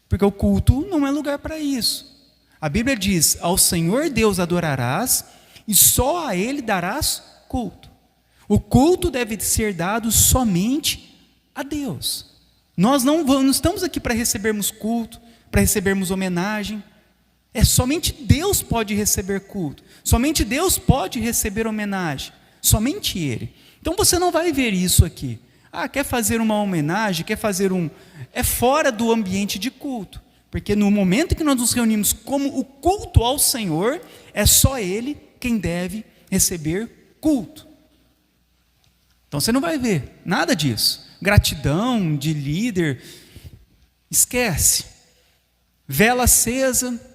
porque o culto não é lugar para isso. A Bíblia diz: ao Senhor Deus adorarás e só a Ele darás culto. O culto deve ser dado somente a Deus. Nós não estamos aqui para recebermos culto, para recebermos homenagem. Somente Deus pode receber culto, somente Deus pode receber homenagem, somente Ele. Então você não vai ver isso aqui. Quer fazer uma homenagem, é fora do ambiente de culto, porque no momento que nós nos reunimos como o culto ao Senhor, é só Ele quem deve receber culto. Então você não vai ver nada disso. Gratidão de líder, esquece. Vela acesa.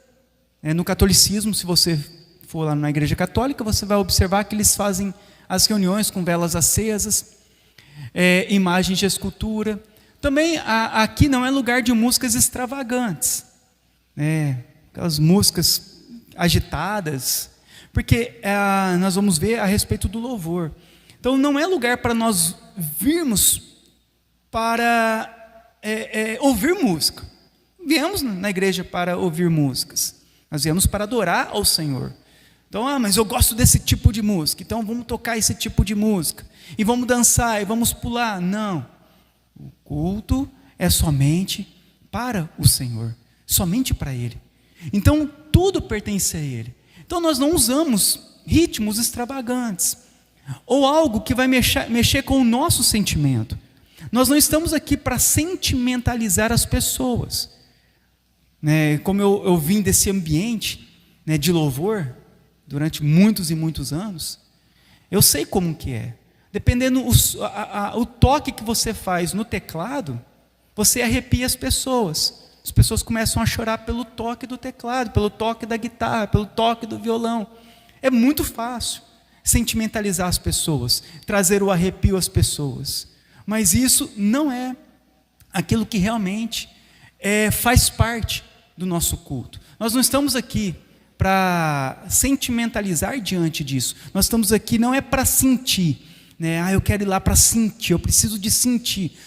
No catolicismo, se você for lá na igreja católica, você vai observar que eles fazem as reuniões com velas acesas, imagens de escultura. Também aqui não é lugar de músicas extravagantes, aquelas músicas agitadas, porque nós vamos ver a respeito do louvor. Então não é lugar para nós virmos para ouvir música. Viemos na igreja para ouvir músicas. Nós viemos para adorar ao Senhor. Então, mas eu gosto desse tipo de música, então vamos tocar esse tipo de música, e vamos dançar, e vamos pular. Não, o culto é somente para o Senhor, somente para Ele. Então, tudo pertence a Ele. Então, nós não usamos ritmos extravagantes, ou algo que vai mexer com o nosso sentimento. Nós não estamos aqui para sentimentalizar as pessoas. Como eu vim desse ambiente de louvor durante muitos e muitos anos, eu sei como que é. Dependendo o toque que você faz no teclado, você arrepia as pessoas. As pessoas começam a chorar pelo toque do teclado, pelo toque da guitarra, pelo toque do violão. É muito fácil sentimentalizar as pessoas, trazer o arrepio às pessoas. Mas isso não é aquilo que realmente faz parte do nosso culto. Nós não estamos aqui para sentimentalizar diante disso. Nós estamos aqui não é para sentir, eu quero ir lá para sentir, eu preciso de sentir.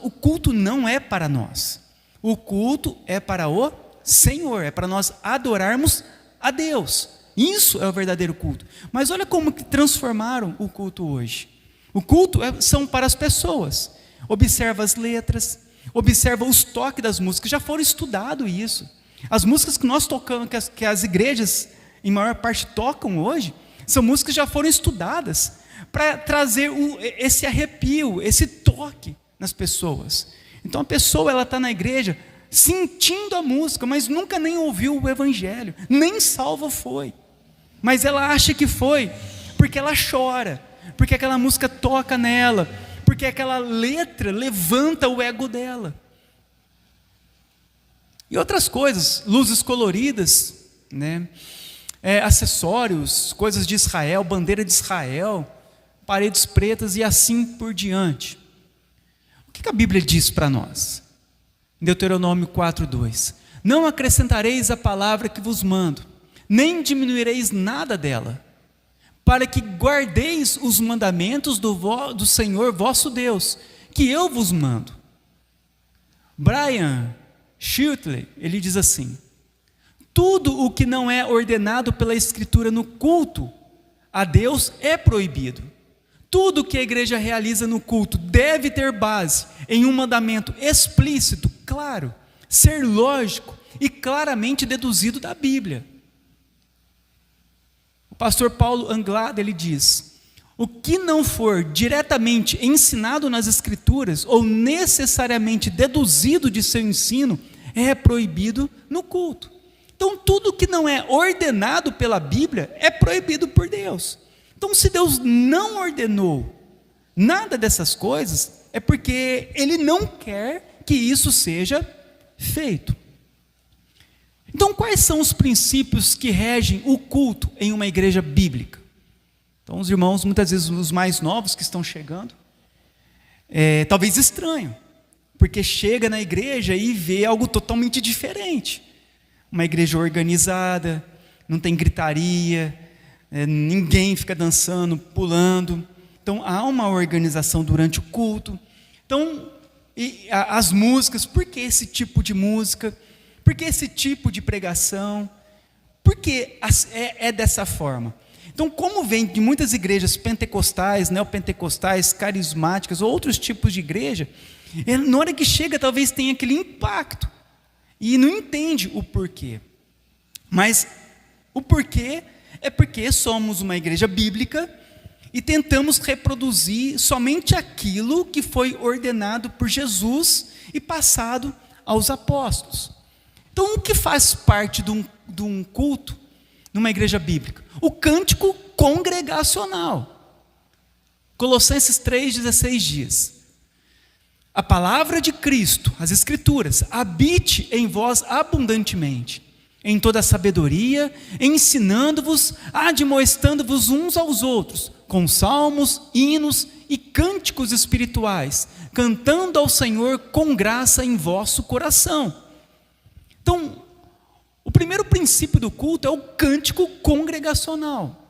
O culto não é para nós. O culto é para o Senhor, é para nós adorarmos a Deus. Isso é o verdadeiro culto. Mas olha como que transformaram o culto hoje. O culto são para as pessoas. Observa as letras, observa os toques das músicas. Já foram estudado isso. As músicas que nós tocamos, que as igrejas em maior parte tocam hoje, são músicas que já foram estudadas para trazer esse arrepio, esse toque nas pessoas. Então a pessoa ela está na igreja sentindo a música, mas nunca nem ouviu o evangelho, nem salva foi. Mas ela acha que foi porque ela chora, porque aquela música toca nela, porque aquela letra levanta o ego dela. E outras coisas, luzes coloridas, acessórios, coisas de Israel, bandeira de Israel, paredes pretas e assim por diante. O que a Bíblia diz para nós? Deuteronômio 4:2: não acrescentareis a palavra que vos mando, nem diminuireis nada dela, para que guardeis os mandamentos do Senhor vosso Deus, que eu vos mando. Brian Schiltley, ele diz assim: tudo o que não é ordenado pela Escritura no culto a Deus é proibido. Tudo que a igreja realiza no culto deve ter base em um mandamento explícito, claro, ser lógico e claramente deduzido da Bíblia. O pastor Paulo Anglada, ele diz: o que não for diretamente ensinado nas Escrituras ou necessariamente deduzido de seu ensino é proibido no culto. Então tudo que não é ordenado pela Bíblia é proibido por Deus. Então se Deus não ordenou nada dessas coisas, é porque Ele não quer que isso seja feito. Então quais são os princípios que regem o culto em uma igreja bíblica? Então os irmãos, muitas vezes os mais novos que estão chegando, talvez estranho, porque chega na igreja e vê algo totalmente diferente. Uma igreja organizada, não tem gritaria, ninguém fica dançando, pulando. Então há uma organização durante o culto. Então E as músicas, por que esse tipo de música? Por que esse tipo de pregação? Por que é dessa forma? Então, como vem de muitas igrejas pentecostais, neopentecostais, carismáticas, ou outros tipos de igreja, na hora que chega talvez tenha aquele impacto, e não entende o porquê. Mas o porquê é porque somos uma igreja bíblica, e tentamos reproduzir somente aquilo que foi ordenado por Jesus e passado aos apóstolos. Então, o que faz parte de um culto numa igreja bíblica? O cântico congregacional. Colossenses 3,16 diz: a palavra de Cristo, as Escrituras, habite em vós abundantemente, em toda a sabedoria, ensinando-vos, admoestando-vos uns aos outros, com salmos, hinos e cânticos espirituais, cantando ao Senhor com graça em vosso coração. Então, o primeiro princípio do culto é o cântico congregacional.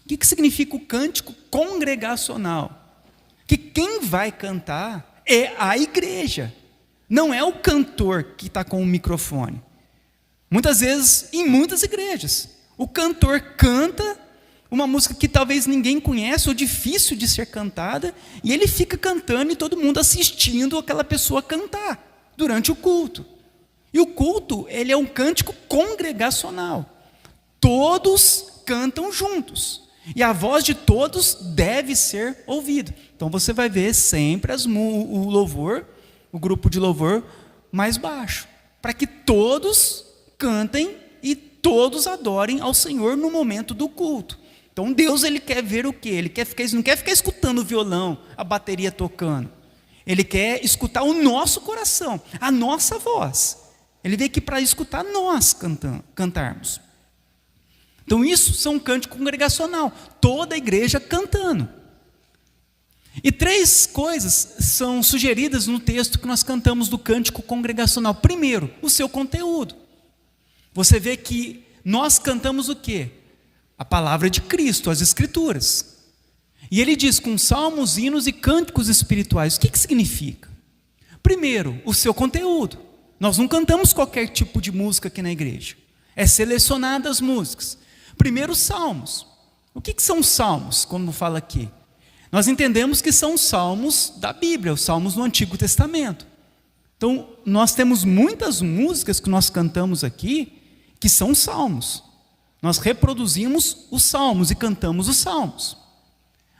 O que significa o cântico congregacional? Que quem vai cantar é a igreja, não é o cantor que está com o microfone. Muitas vezes, em muitas igrejas, o cantor canta uma música que talvez ninguém conhece ou difícil de ser cantada, e ele fica cantando e todo mundo assistindo aquela pessoa cantar durante o culto. E o culto, ele é um cântico congregacional. Todos cantam juntos, e a voz de todos deve ser ouvida. Então você vai ver sempre o louvor, o grupo de louvor mais baixo, para que todos cantem e todos adorem ao Senhor no momento do culto. Então Deus, ele quer ver o quê? Ele não quer ficar escutando o violão, a bateria tocando. Ele quer escutar o nosso coração, a nossa voz. Ele veio aqui para escutar nós cantarmos. Então isso são um cântico congregacional, toda a igreja cantando. E 3 coisas são sugeridas no texto que nós cantamos do cântico congregacional. Primeiro, o seu conteúdo. Você vê que nós cantamos o quê? A palavra de Cristo, as Escrituras. E ele diz com salmos, hinos e cânticos espirituais. O que significa? Primeiro, o seu conteúdo. Nós não cantamos qualquer tipo de música aqui na igreja. É selecionadas as músicas. Primeiro, os salmos. O que são salmos, como fala aqui? Nós entendemos que são os salmos da Bíblia, os salmos do Antigo Testamento. Então, nós temos muitas músicas que nós cantamos aqui, que são salmos. Nós reproduzimos os salmos e cantamos os salmos.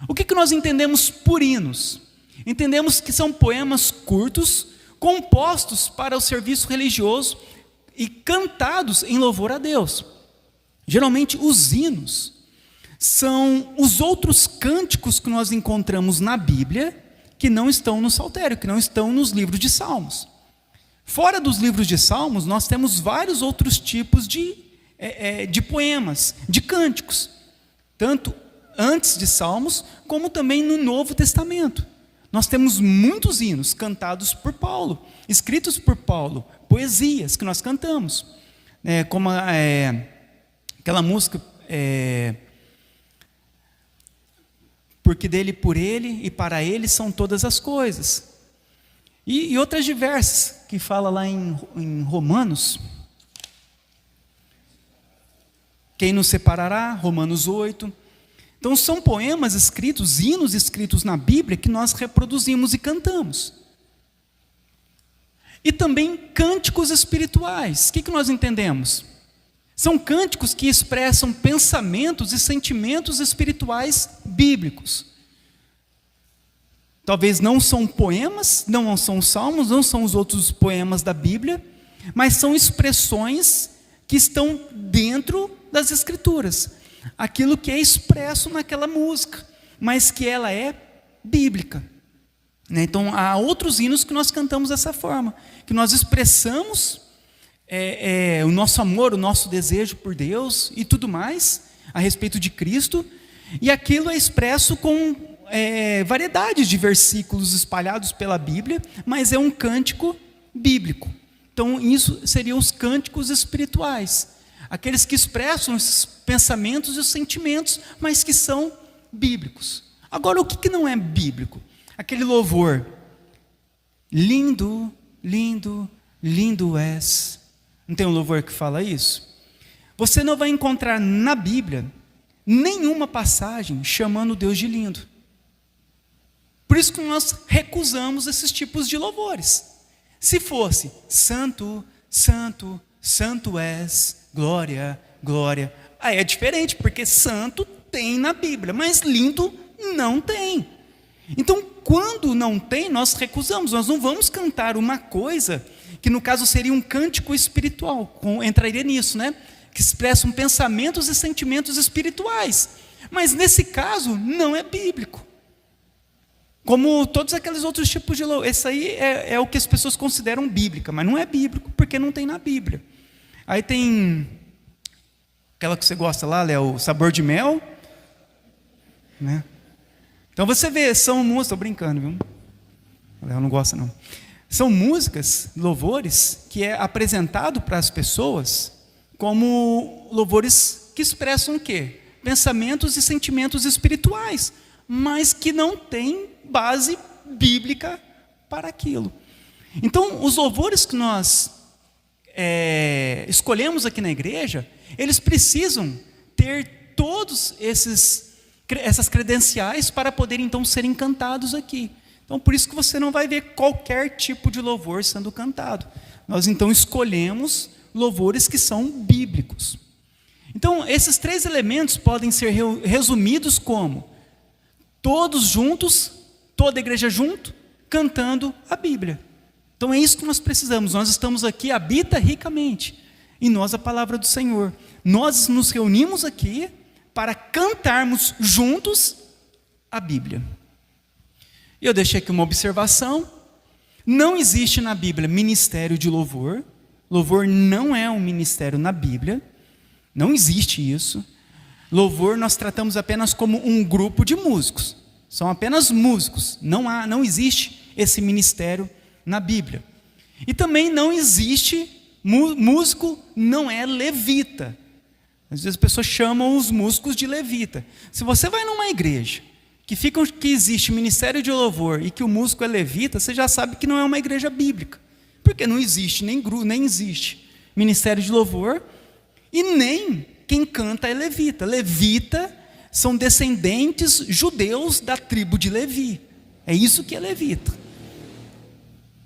O que nós entendemos por hinos? Entendemos que são poemas curtos, compostos para o serviço religioso e cantados em louvor a Deus. Geralmente os hinos são os outros cânticos que nós encontramos na Bíblia, que não estão no saltério, que não estão nos livros de salmos. Fora dos livros de salmos, nós temos vários outros tipos de poemas, de cânticos, tanto antes de salmos, como também no Novo Testamento. Nós temos muitos hinos cantados por Paulo, escritos por Paulo, poesias que nós cantamos, como aquela música, porque dele, por ele e para ele são todas as coisas. E outras diversas, que fala lá em Romanos. Quem nos separará? Romanos 8. Então são poemas escritos, hinos escritos na Bíblia, que nós reproduzimos e cantamos. E também cânticos espirituais. O que nós entendemos? São cânticos que expressam pensamentos e sentimentos espirituais bíblicos. Talvez não são poemas, não são salmos, não são os outros poemas da Bíblia, mas são expressões que estão dentro das Escrituras. Aquilo que é expresso naquela música, mas que ela é bíblica. Então, há outros hinos que nós cantamos dessa forma, que nós expressamos o nosso amor, o nosso desejo por Deus e tudo mais, a respeito de Cristo, e aquilo é expresso com variedades de versículos espalhados pela Bíblia, mas é um cântico bíblico. Então, isso seriam os cânticos espirituais, aqueles que expressam esses pensamentos e os sentimentos, mas que são bíblicos. Agora, o que não é bíblico? Aquele louvor Lindo, lindo, lindo és. Não tem um louvor que fala isso? Você não vai encontrar na Bíblia nenhuma passagem chamando Deus de lindo. Por isso que nós recusamos esses tipos de louvores. Se fosse santo, santo, santo és, glória, glória, aí é diferente, porque santo tem na Bíblia, mas lindo não tem. Então, quando não tem, nós recusamos. Nós não vamos cantar uma coisa que no caso seria um cântico espiritual, entraria nisso, né? Que expressam pensamentos e sentimentos espirituais. Mas nesse caso não é bíblico. Como todos aqueles outros tipos de louvor. Esse aí é o que as pessoas consideram bíblica, mas não é bíblico, porque não tem na Bíblia. Aí tem aquela que você gosta lá, Léo, sabor de mel, né? Então você vê, são músicas, estou brincando, viu? O Léo não gosta não. São músicas, louvores, que é apresentado para as pessoas como louvores que expressam o quê? Pensamentos e sentimentos espirituais, mas que não têm base bíblica para aquilo. Então, os louvores que nós escolhemos aqui na igreja, eles precisam ter todos essas credenciais para poderem então serem cantados aqui. Então, por isso que você não vai ver qualquer tipo de louvor sendo cantado. Nós então escolhemos louvores que são bíblicos. Então, esses 3 elementos podem ser resumidos como todos juntos, toda a igreja junto, cantando a Bíblia. Então é isso que nós precisamos. Nós estamos aqui, habita ricamente em nós a palavra do Senhor. Nós nos reunimos aqui para cantarmos juntos a Bíblia. E eu deixei aqui uma observação. Não existe na Bíblia ministério de louvor. Louvor não é um ministério na Bíblia. Não existe isso. Louvor nós tratamos apenas como um grupo de músicos. São apenas músicos. Não existe esse ministério na Bíblia. E também não existe, músico não é levita. Às vezes as pessoas chamam os músicos de levita. Se você vai numa igreja que existe ministério de louvor e que o músico é levita, você já sabe que não é uma igreja bíblica. Porque não existe nem existe ministério de louvor e nem quem canta é levita. Levita são descendentes judeus da tribo de Levi. É isso que é levita.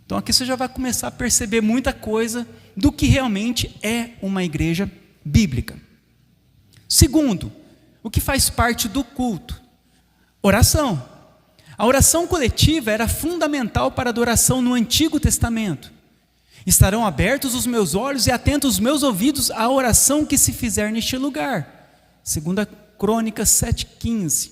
Então aqui você já vai começar a perceber muita coisa do que realmente é uma igreja bíblica. Segundo, o que faz parte do culto? Oração. A oração coletiva era fundamental para a adoração no Antigo Testamento. Estarão abertos os meus olhos e atentos os meus ouvidos à oração que se fizer neste lugar. 2 Crônicas 7,15.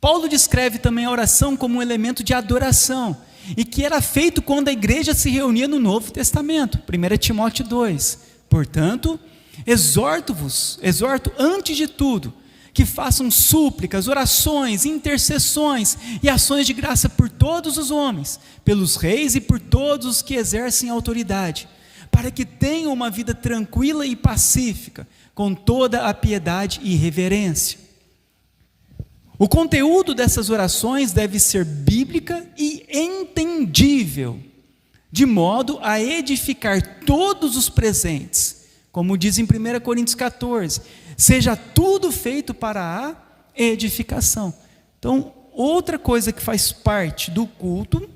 Paulo descreve também a oração como um elemento de adoração, e que era feito quando a igreja se reunia no Novo Testamento. 1 Timóteo 2. Portanto, exorto antes de tudo, que façam súplicas, orações, intercessões e ações de graça por todos os homens, pelos reis e por todos os que exercem autoridade, para que tenham uma vida tranquila e pacífica, com toda a piedade e reverência. O conteúdo dessas orações deve ser bíblica e entendível, de modo a edificar todos os presentes, como diz em 1 Coríntios 14, seja tudo feito para a edificação. Então, outra coisa que faz parte do culto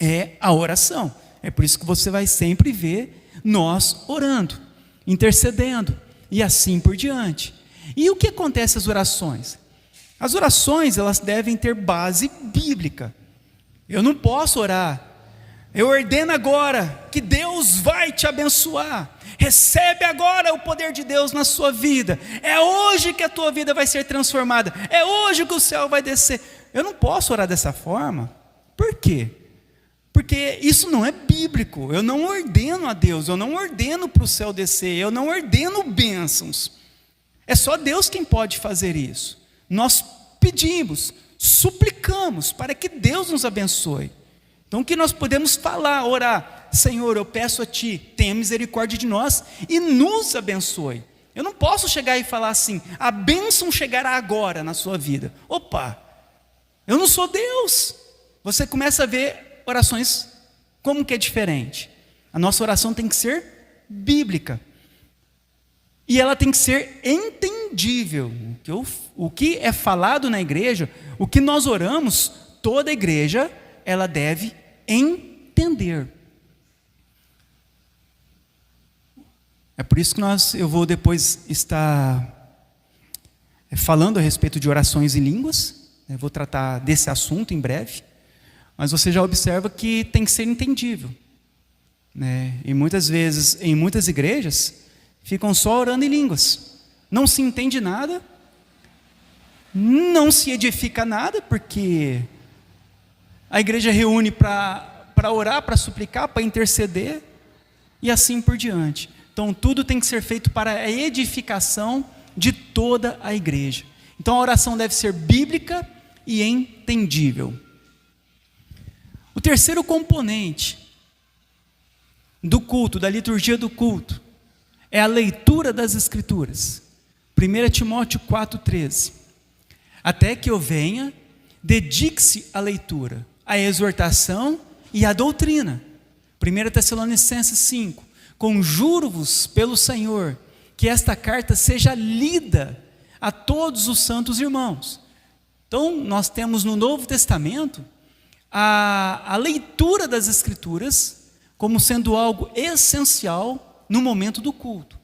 é a oração. É por isso que você vai sempre ver nós orando, intercedendo e assim por diante. E o que acontece às orações? As orações, elas devem ter base bíblica. Eu não posso orar, eu ordeno agora que Deus vai te abençoar. Recebe agora o poder de Deus na sua vida. É hoje que a tua vida vai ser transformada. É hoje que o céu vai descer. Eu não posso orar dessa forma. Por quê? Porque isso não é bíblico. Eu não ordeno a Deus, eu não ordeno para o céu descer, eu não ordeno bênçãos. É só Deus quem pode fazer isso. Nós pedimos, suplicamos para que Deus nos abençoe. Então o que nós podemos falar, orar: Senhor, eu peço a Ti, tenha misericórdia de nós e nos abençoe. Eu não posso chegar e falar assim: a bênção chegará agora na sua vida. Opa, eu não sou Deus. Você começa a ver orações Como que é diferente? A nossa oração tem que ser bíblica. E ela tem que ser entendível. O que é falado na igreja, o que nós oramos, toda a igreja, ela deve entender. É por isso que eu vou depois estar falando a respeito de orações em línguas. Eu vou tratar desse assunto em breve. Mas você já observa que tem que ser entendível, né? E muitas vezes, em muitas igrejas, ficam só orando em línguas. Não se entende nada, não se edifica nada, porque a igreja reúne para orar, para suplicar, para interceder, e assim por diante. Então tudo tem que ser feito para a edificação de toda a igreja. Então a oração deve ser bíblica e entendível. O terceiro componente do culto, da liturgia do culto, é a leitura das Escrituras. 1 Timóteo 4,13. Até que eu venha, dedique-se à leitura, à exortação e à doutrina. 1 Tessalonicenses 5. Conjuro-vos pelo Senhor, que esta carta seja lida a todos os santos irmãos. Então, nós temos no Novo Testamento a leitura das Escrituras como sendo algo essencial no momento do culto.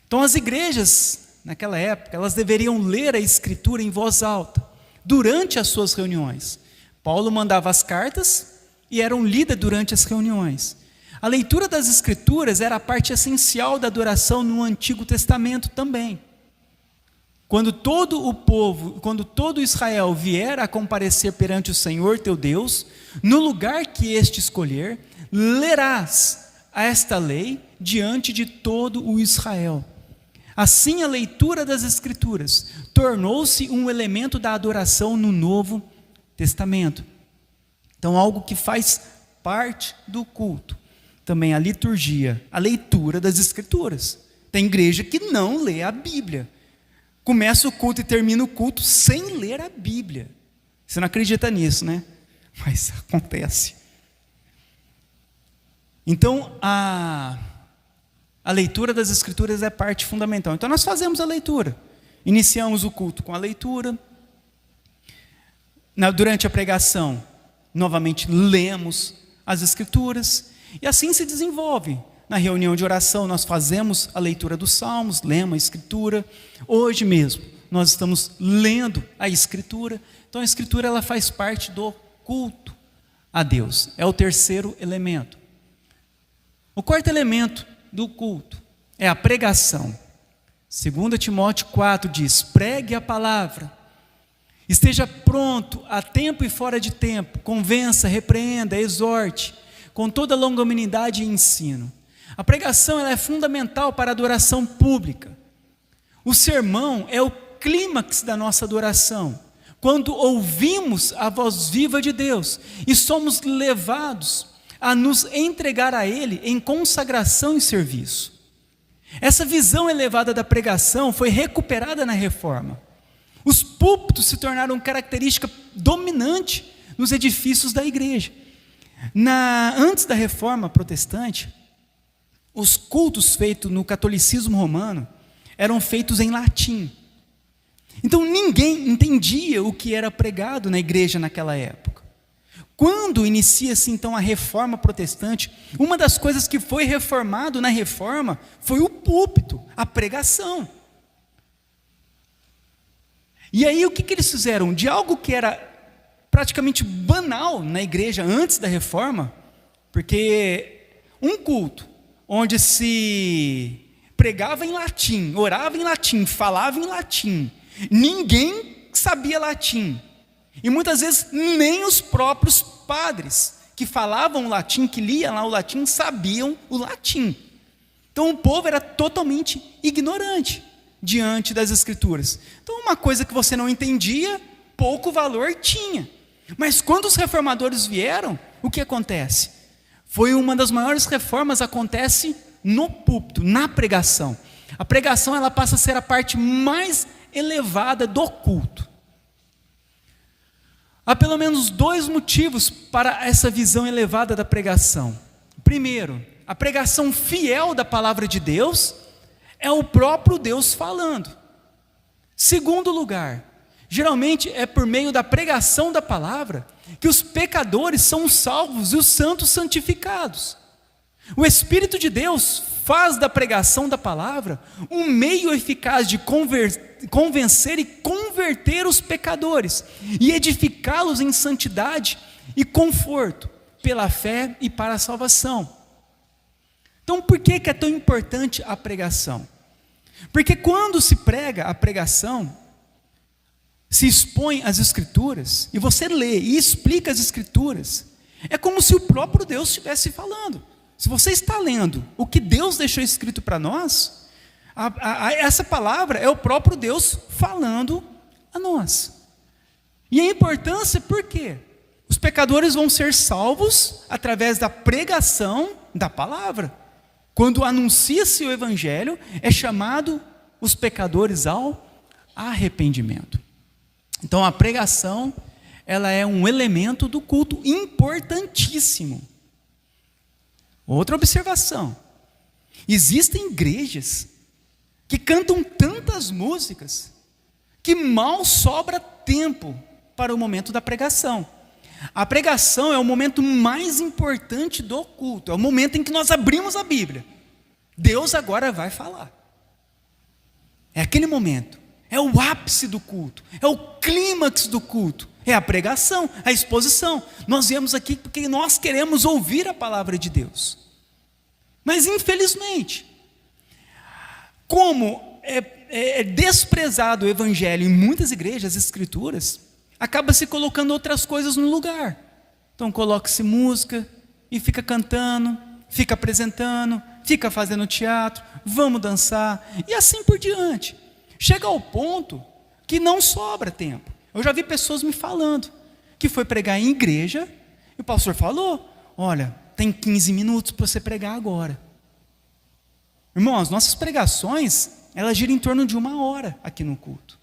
Então as igrejas, naquela época, elas deveriam ler a Escritura em voz alta, durante as suas reuniões. Paulo mandava as cartas e eram lidas durante as reuniões. A leitura das Escrituras era a parte essencial da adoração no Antigo Testamento também. Quando todo o povo, quando todo Israel vier a comparecer perante o Senhor teu Deus, no lugar que este escolher, lerás esta lei diante de todo o Israel. Assim, a leitura das Escrituras tornou-se um elemento da adoração no Novo Testamento. Então, algo que faz parte do culto. Também a liturgia, a leitura das Escrituras. Tem igreja que não lê a Bíblia. Começa o culto e termina o culto sem ler a Bíblia. Você não acredita nisso, né? Mas acontece. Então, a leitura das Escrituras é parte fundamental. Então, nós fazemos a leitura. Iniciamos o culto com a leitura. Durante a pregação, novamente lemos as Escrituras. E assim se desenvolve. Na reunião de oração, nós fazemos a leitura dos Salmos, lemos a Escritura. Hoje mesmo, nós estamos lendo a Escritura. Então, a Escritura ela faz parte do culto a Deus. É o terceiro elemento. O quarto elemento do culto é a pregação. 2 Timóteo 4 diz: pregue a palavra, esteja pronto a tempo e fora de tempo, convença, repreenda, exorte, com toda longanimidade e ensino. A pregação ela é fundamental para a adoração pública. O sermão é o clímax da nossa adoração, quando ouvimos a voz viva de Deus e somos levados a nos entregar a Ele em consagração e serviço. Essa visão elevada da pregação foi recuperada na Reforma. Os púlpitos se tornaram característica dominante nos edifícios da igreja. Antes da Reforma protestante, os cultos feitos no catolicismo romano eram feitos em latim. Então ninguém entendia o que era pregado na igreja naquela época. Quando inicia-se então a Reforma protestante, uma das coisas que foi reformado na Reforma foi o púlpito, a pregação. E aí o que eles fizeram? De algo que era praticamente banal na igreja antes da Reforma, porque um culto onde se pregava em latim, orava em latim, falava em latim, ninguém sabia latim. E muitas vezes nem os próprios padres que falavam o latim, que liam lá o latim, sabiam o latim. Então o povo era totalmente ignorante diante das Escrituras. Então uma coisa que você não entendia, pouco valor tinha. Mas quando os reformadores vieram, o que acontece? Foi uma das maiores reformas, acontece no púlpito, na pregação. A pregação ela passa a ser a parte mais elevada do culto. Há pelo menos 2 motivos para essa visão elevada da pregação. Primeiro, a pregação fiel da palavra de Deus é o próprio Deus falando. Segundo lugar, geralmente é por meio da pregação da palavra que os pecadores são salvos e os santos santificados. O Espírito de Deus faz da pregação da palavra um meio eficaz de convencer e converter os pecadores e edificá-los em santidade e conforto pela fé e para a salvação. Então, por que é tão importante a pregação? Porque quando se prega a pregação, se expõe as Escrituras, e você lê e explica as Escrituras, é como se o próprio Deus estivesse falando. Se você está lendo o que Deus deixou escrito para nós, essa palavra é o próprio Deus falando a nós. E a importância, por quê? Os pecadores vão ser salvos através da pregação da palavra. Quando anuncia-se o Evangelho, é chamado os pecadores ao arrependimento. Então a pregação, ela é um elemento do culto importantíssimo. Outra observação: existem igrejas que cantam tantas músicas que mal sobra tempo para o momento da pregação. A pregação é o momento mais importante do culto, é o momento em que nós abrimos a Bíblia. Deus agora vai falar. É aquele momento, é o ápice do culto, é o clímax do culto, é a pregação, a exposição. Nós viemos aqui porque nós queremos ouvir a palavra de Deus. Mas infelizmente, como é desprezado o Evangelho em muitas igrejas, as Escrituras, acaba se colocando outras coisas no lugar. Então coloca-se música e fica cantando, fica apresentando, fica fazendo teatro, vamos dançar, e assim por diante. Chega ao ponto que não sobra tempo. Eu já vi pessoas me falando que foi pregar em igreja, e o pastor falou: olha, tem 15 minutos para você pregar agora. Irmãos, nossas pregações, elas giram em torno de 1 hora aqui no culto.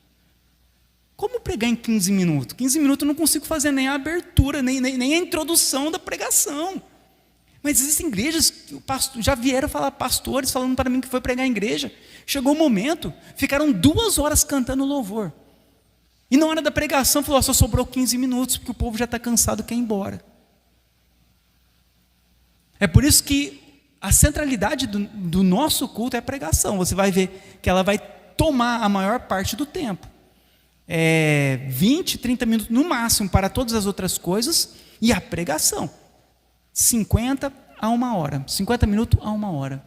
Como pregar em 15 minutos? 15 minutos eu não consigo fazer nem a abertura, nem a introdução da pregação. Mas existem igrejas que já vieram falar, pastores falando para mim que foi pregar em igreja. Chegou o momento, ficaram 2 horas cantando louvor. E na hora da pregação falou: só sobrou 15 minutos, porque o povo já está cansado e quer ir embora. É por isso que a centralidade do nosso culto é a pregação. Você vai ver que ela vai tomar a maior parte do tempo. 20, 30 minutos no máximo para todas as outras coisas, e a pregação 50 a 1 hora, 50 minutos a 1 hora.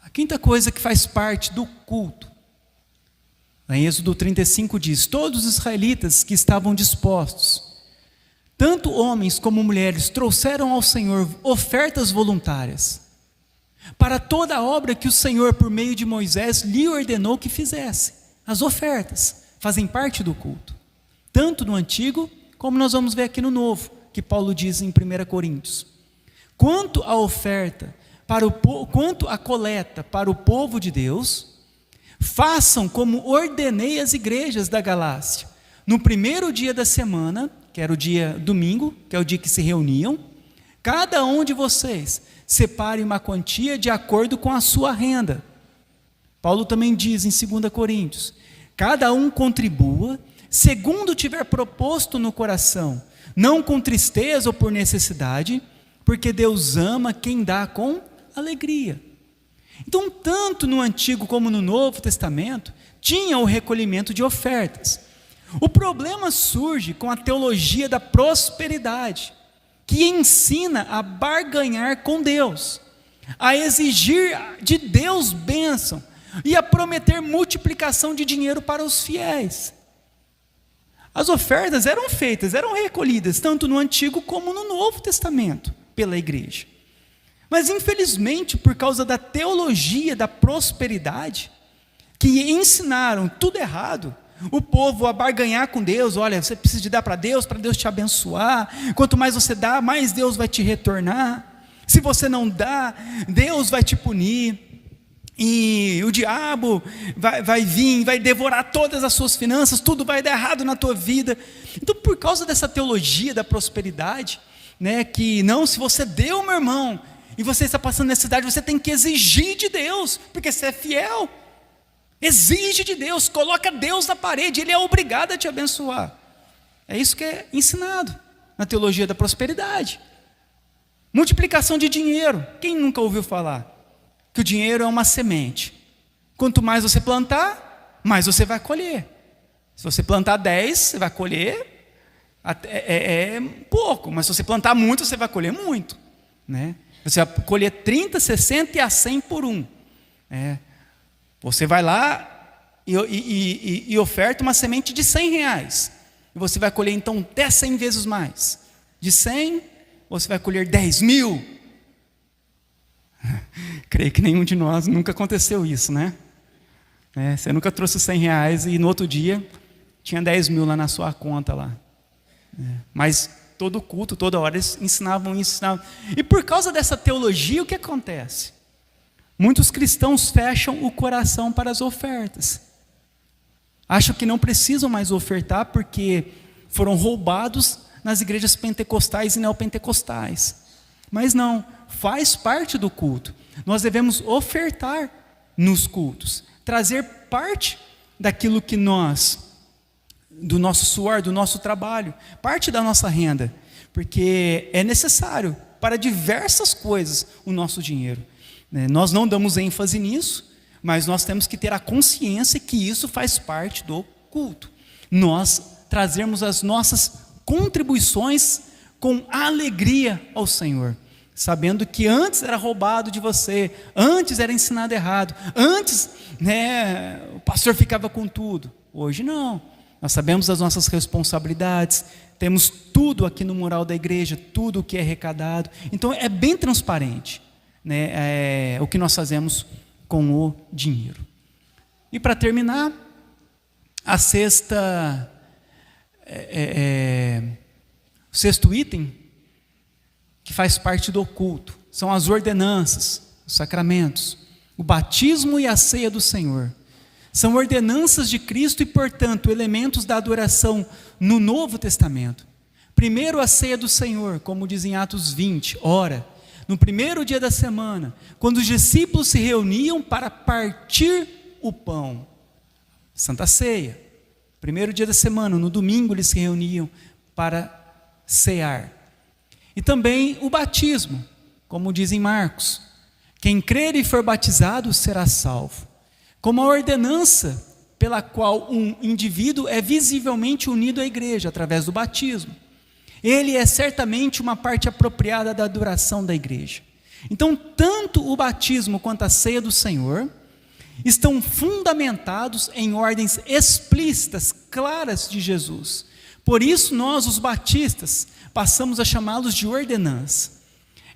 A quinta coisa que faz parte do culto, em Êxodo 35 diz: todos os israelitas que estavam dispostos, tanto homens como mulheres, trouxeram ao Senhor ofertas voluntárias para toda a obra que o Senhor, por meio de Moisés, lhe ordenou que fizesse. As ofertas fazem parte do culto, tanto no Antigo, como nós vamos ver aqui no Novo, que Paulo diz em 1 Coríntios. Quanto à oferta, quanto à coleta para o povo de Deus, façam como ordenei às igrejas da Galácia. No primeiro dia da semana, que era o dia domingo, que é o dia que se reuniam, cada um de vocês separe uma quantia de acordo com a sua renda. Paulo também diz em 2 Coríntios, cada um contribua segundo tiver proposto no coração, não com tristeza ou por necessidade, porque Deus ama quem dá com alegria. Então, tanto no Antigo como no Novo Testamento, tinha o recolhimento de ofertas. O problema surge com a teologia da prosperidade, que ensina a barganhar com Deus, a exigir de Deus bênção e a prometer multiplicação de dinheiro para os fiéis. As ofertas eram feitas, eram recolhidas, tanto no Antigo como no Novo Testamento, pela igreja. Mas infelizmente, por causa da teologia da prosperidade, que ensinaram tudo errado, o povo a barganhar com Deus: olha, você precisa de dar para Deus te abençoar, quanto mais você dá, mais Deus vai te retornar, se você não dá, Deus vai te punir. e o diabo vai vir, vai devorar todas as suas finanças, tudo vai dar errado na tua vida. Então, por causa dessa teologia da prosperidade, né, que não, se você deu, meu irmão, e você está passando necessidade, você tem que exigir de Deus, porque você é fiel. Exige de Deus, coloca Deus na parede, Ele é obrigado a te abençoar. É isso que é ensinado na teologia da prosperidade. Multiplicação de dinheiro. Quem nunca ouviu falar que o dinheiro é uma semente? Quanto mais você plantar, mais você vai colher. Se você plantar 10, você vai colher pouco, mas se você plantar muito, você vai colher muito, né? Você vai colher 30, 60 e a 100 por um. Você vai lá e oferta uma semente de R$100. E você vai colher então até 100 vezes mais. De 100, você vai colher 10.000. Creio que nenhum de nós nunca aconteceu isso, né? Você nunca trouxe R$100 e no outro dia tinha 10.000 lá na sua conta lá. Mas todo culto, toda hora eles ensinavam isso. E por causa dessa teologia, o que acontece? Muitos cristãos fecham o coração para as ofertas. Acham que não precisam mais ofertar porque foram roubados nas igrejas pentecostais e neopentecostais. Mas não, faz parte do culto. Nós devemos ofertar nos cultos, trazer parte daquilo que do nosso suor, do nosso trabalho, parte da nossa renda, porque é necessário para diversas coisas o nosso dinheiro. Nós não damos ênfase nisso, mas nós temos que ter a consciência que isso faz parte do culto. Nós trazermos as nossas contribuições com alegria ao Senhor, sabendo que antes era roubado de você, antes era ensinado errado, antes o pastor ficava com tudo. Hoje não, nós sabemos das nossas responsabilidades, temos tudo aqui no mural da igreja, tudo o que é arrecadado, então é bem transparente, o que nós fazemos com o dinheiro. E para terminar, o sexto item, que faz parte do culto, são as ordenanças, os sacramentos, o batismo e a ceia do Senhor. São ordenanças de Cristo e, portanto, elementos da adoração no Novo Testamento. Primeiro, a ceia do Senhor, como diz em Atos 20, ora, no primeiro dia da semana, quando os discípulos se reuniam para partir o pão, Santa Ceia. Primeiro dia da semana, no domingo eles se reuniam para cear. E também o batismo, como diz em Marcos, quem crer e for batizado será salvo. Como a ordenança pela qual um indivíduo é visivelmente unido à igreja através do batismo. Ele é certamente uma parte apropriada da adoração da igreja. Então, tanto o batismo quanto a ceia do Senhor estão fundamentados em ordens explícitas, claras de Jesus. Por isso nós, os batistas, passamos a chamá-los de ordenança.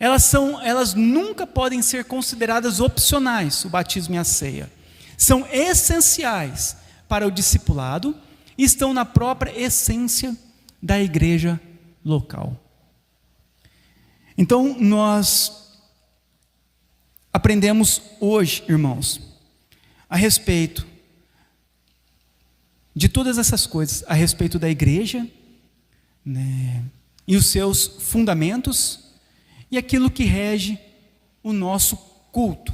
Elas nunca podem ser consideradas opcionais, o batismo e a ceia. São essenciais para o discipulado e estão na própria essência da igreja local. Então, nós aprendemos hoje, irmãos, a respeito de todas essas coisas, a respeito da igreja, e os seus fundamentos, e aquilo que rege o nosso culto.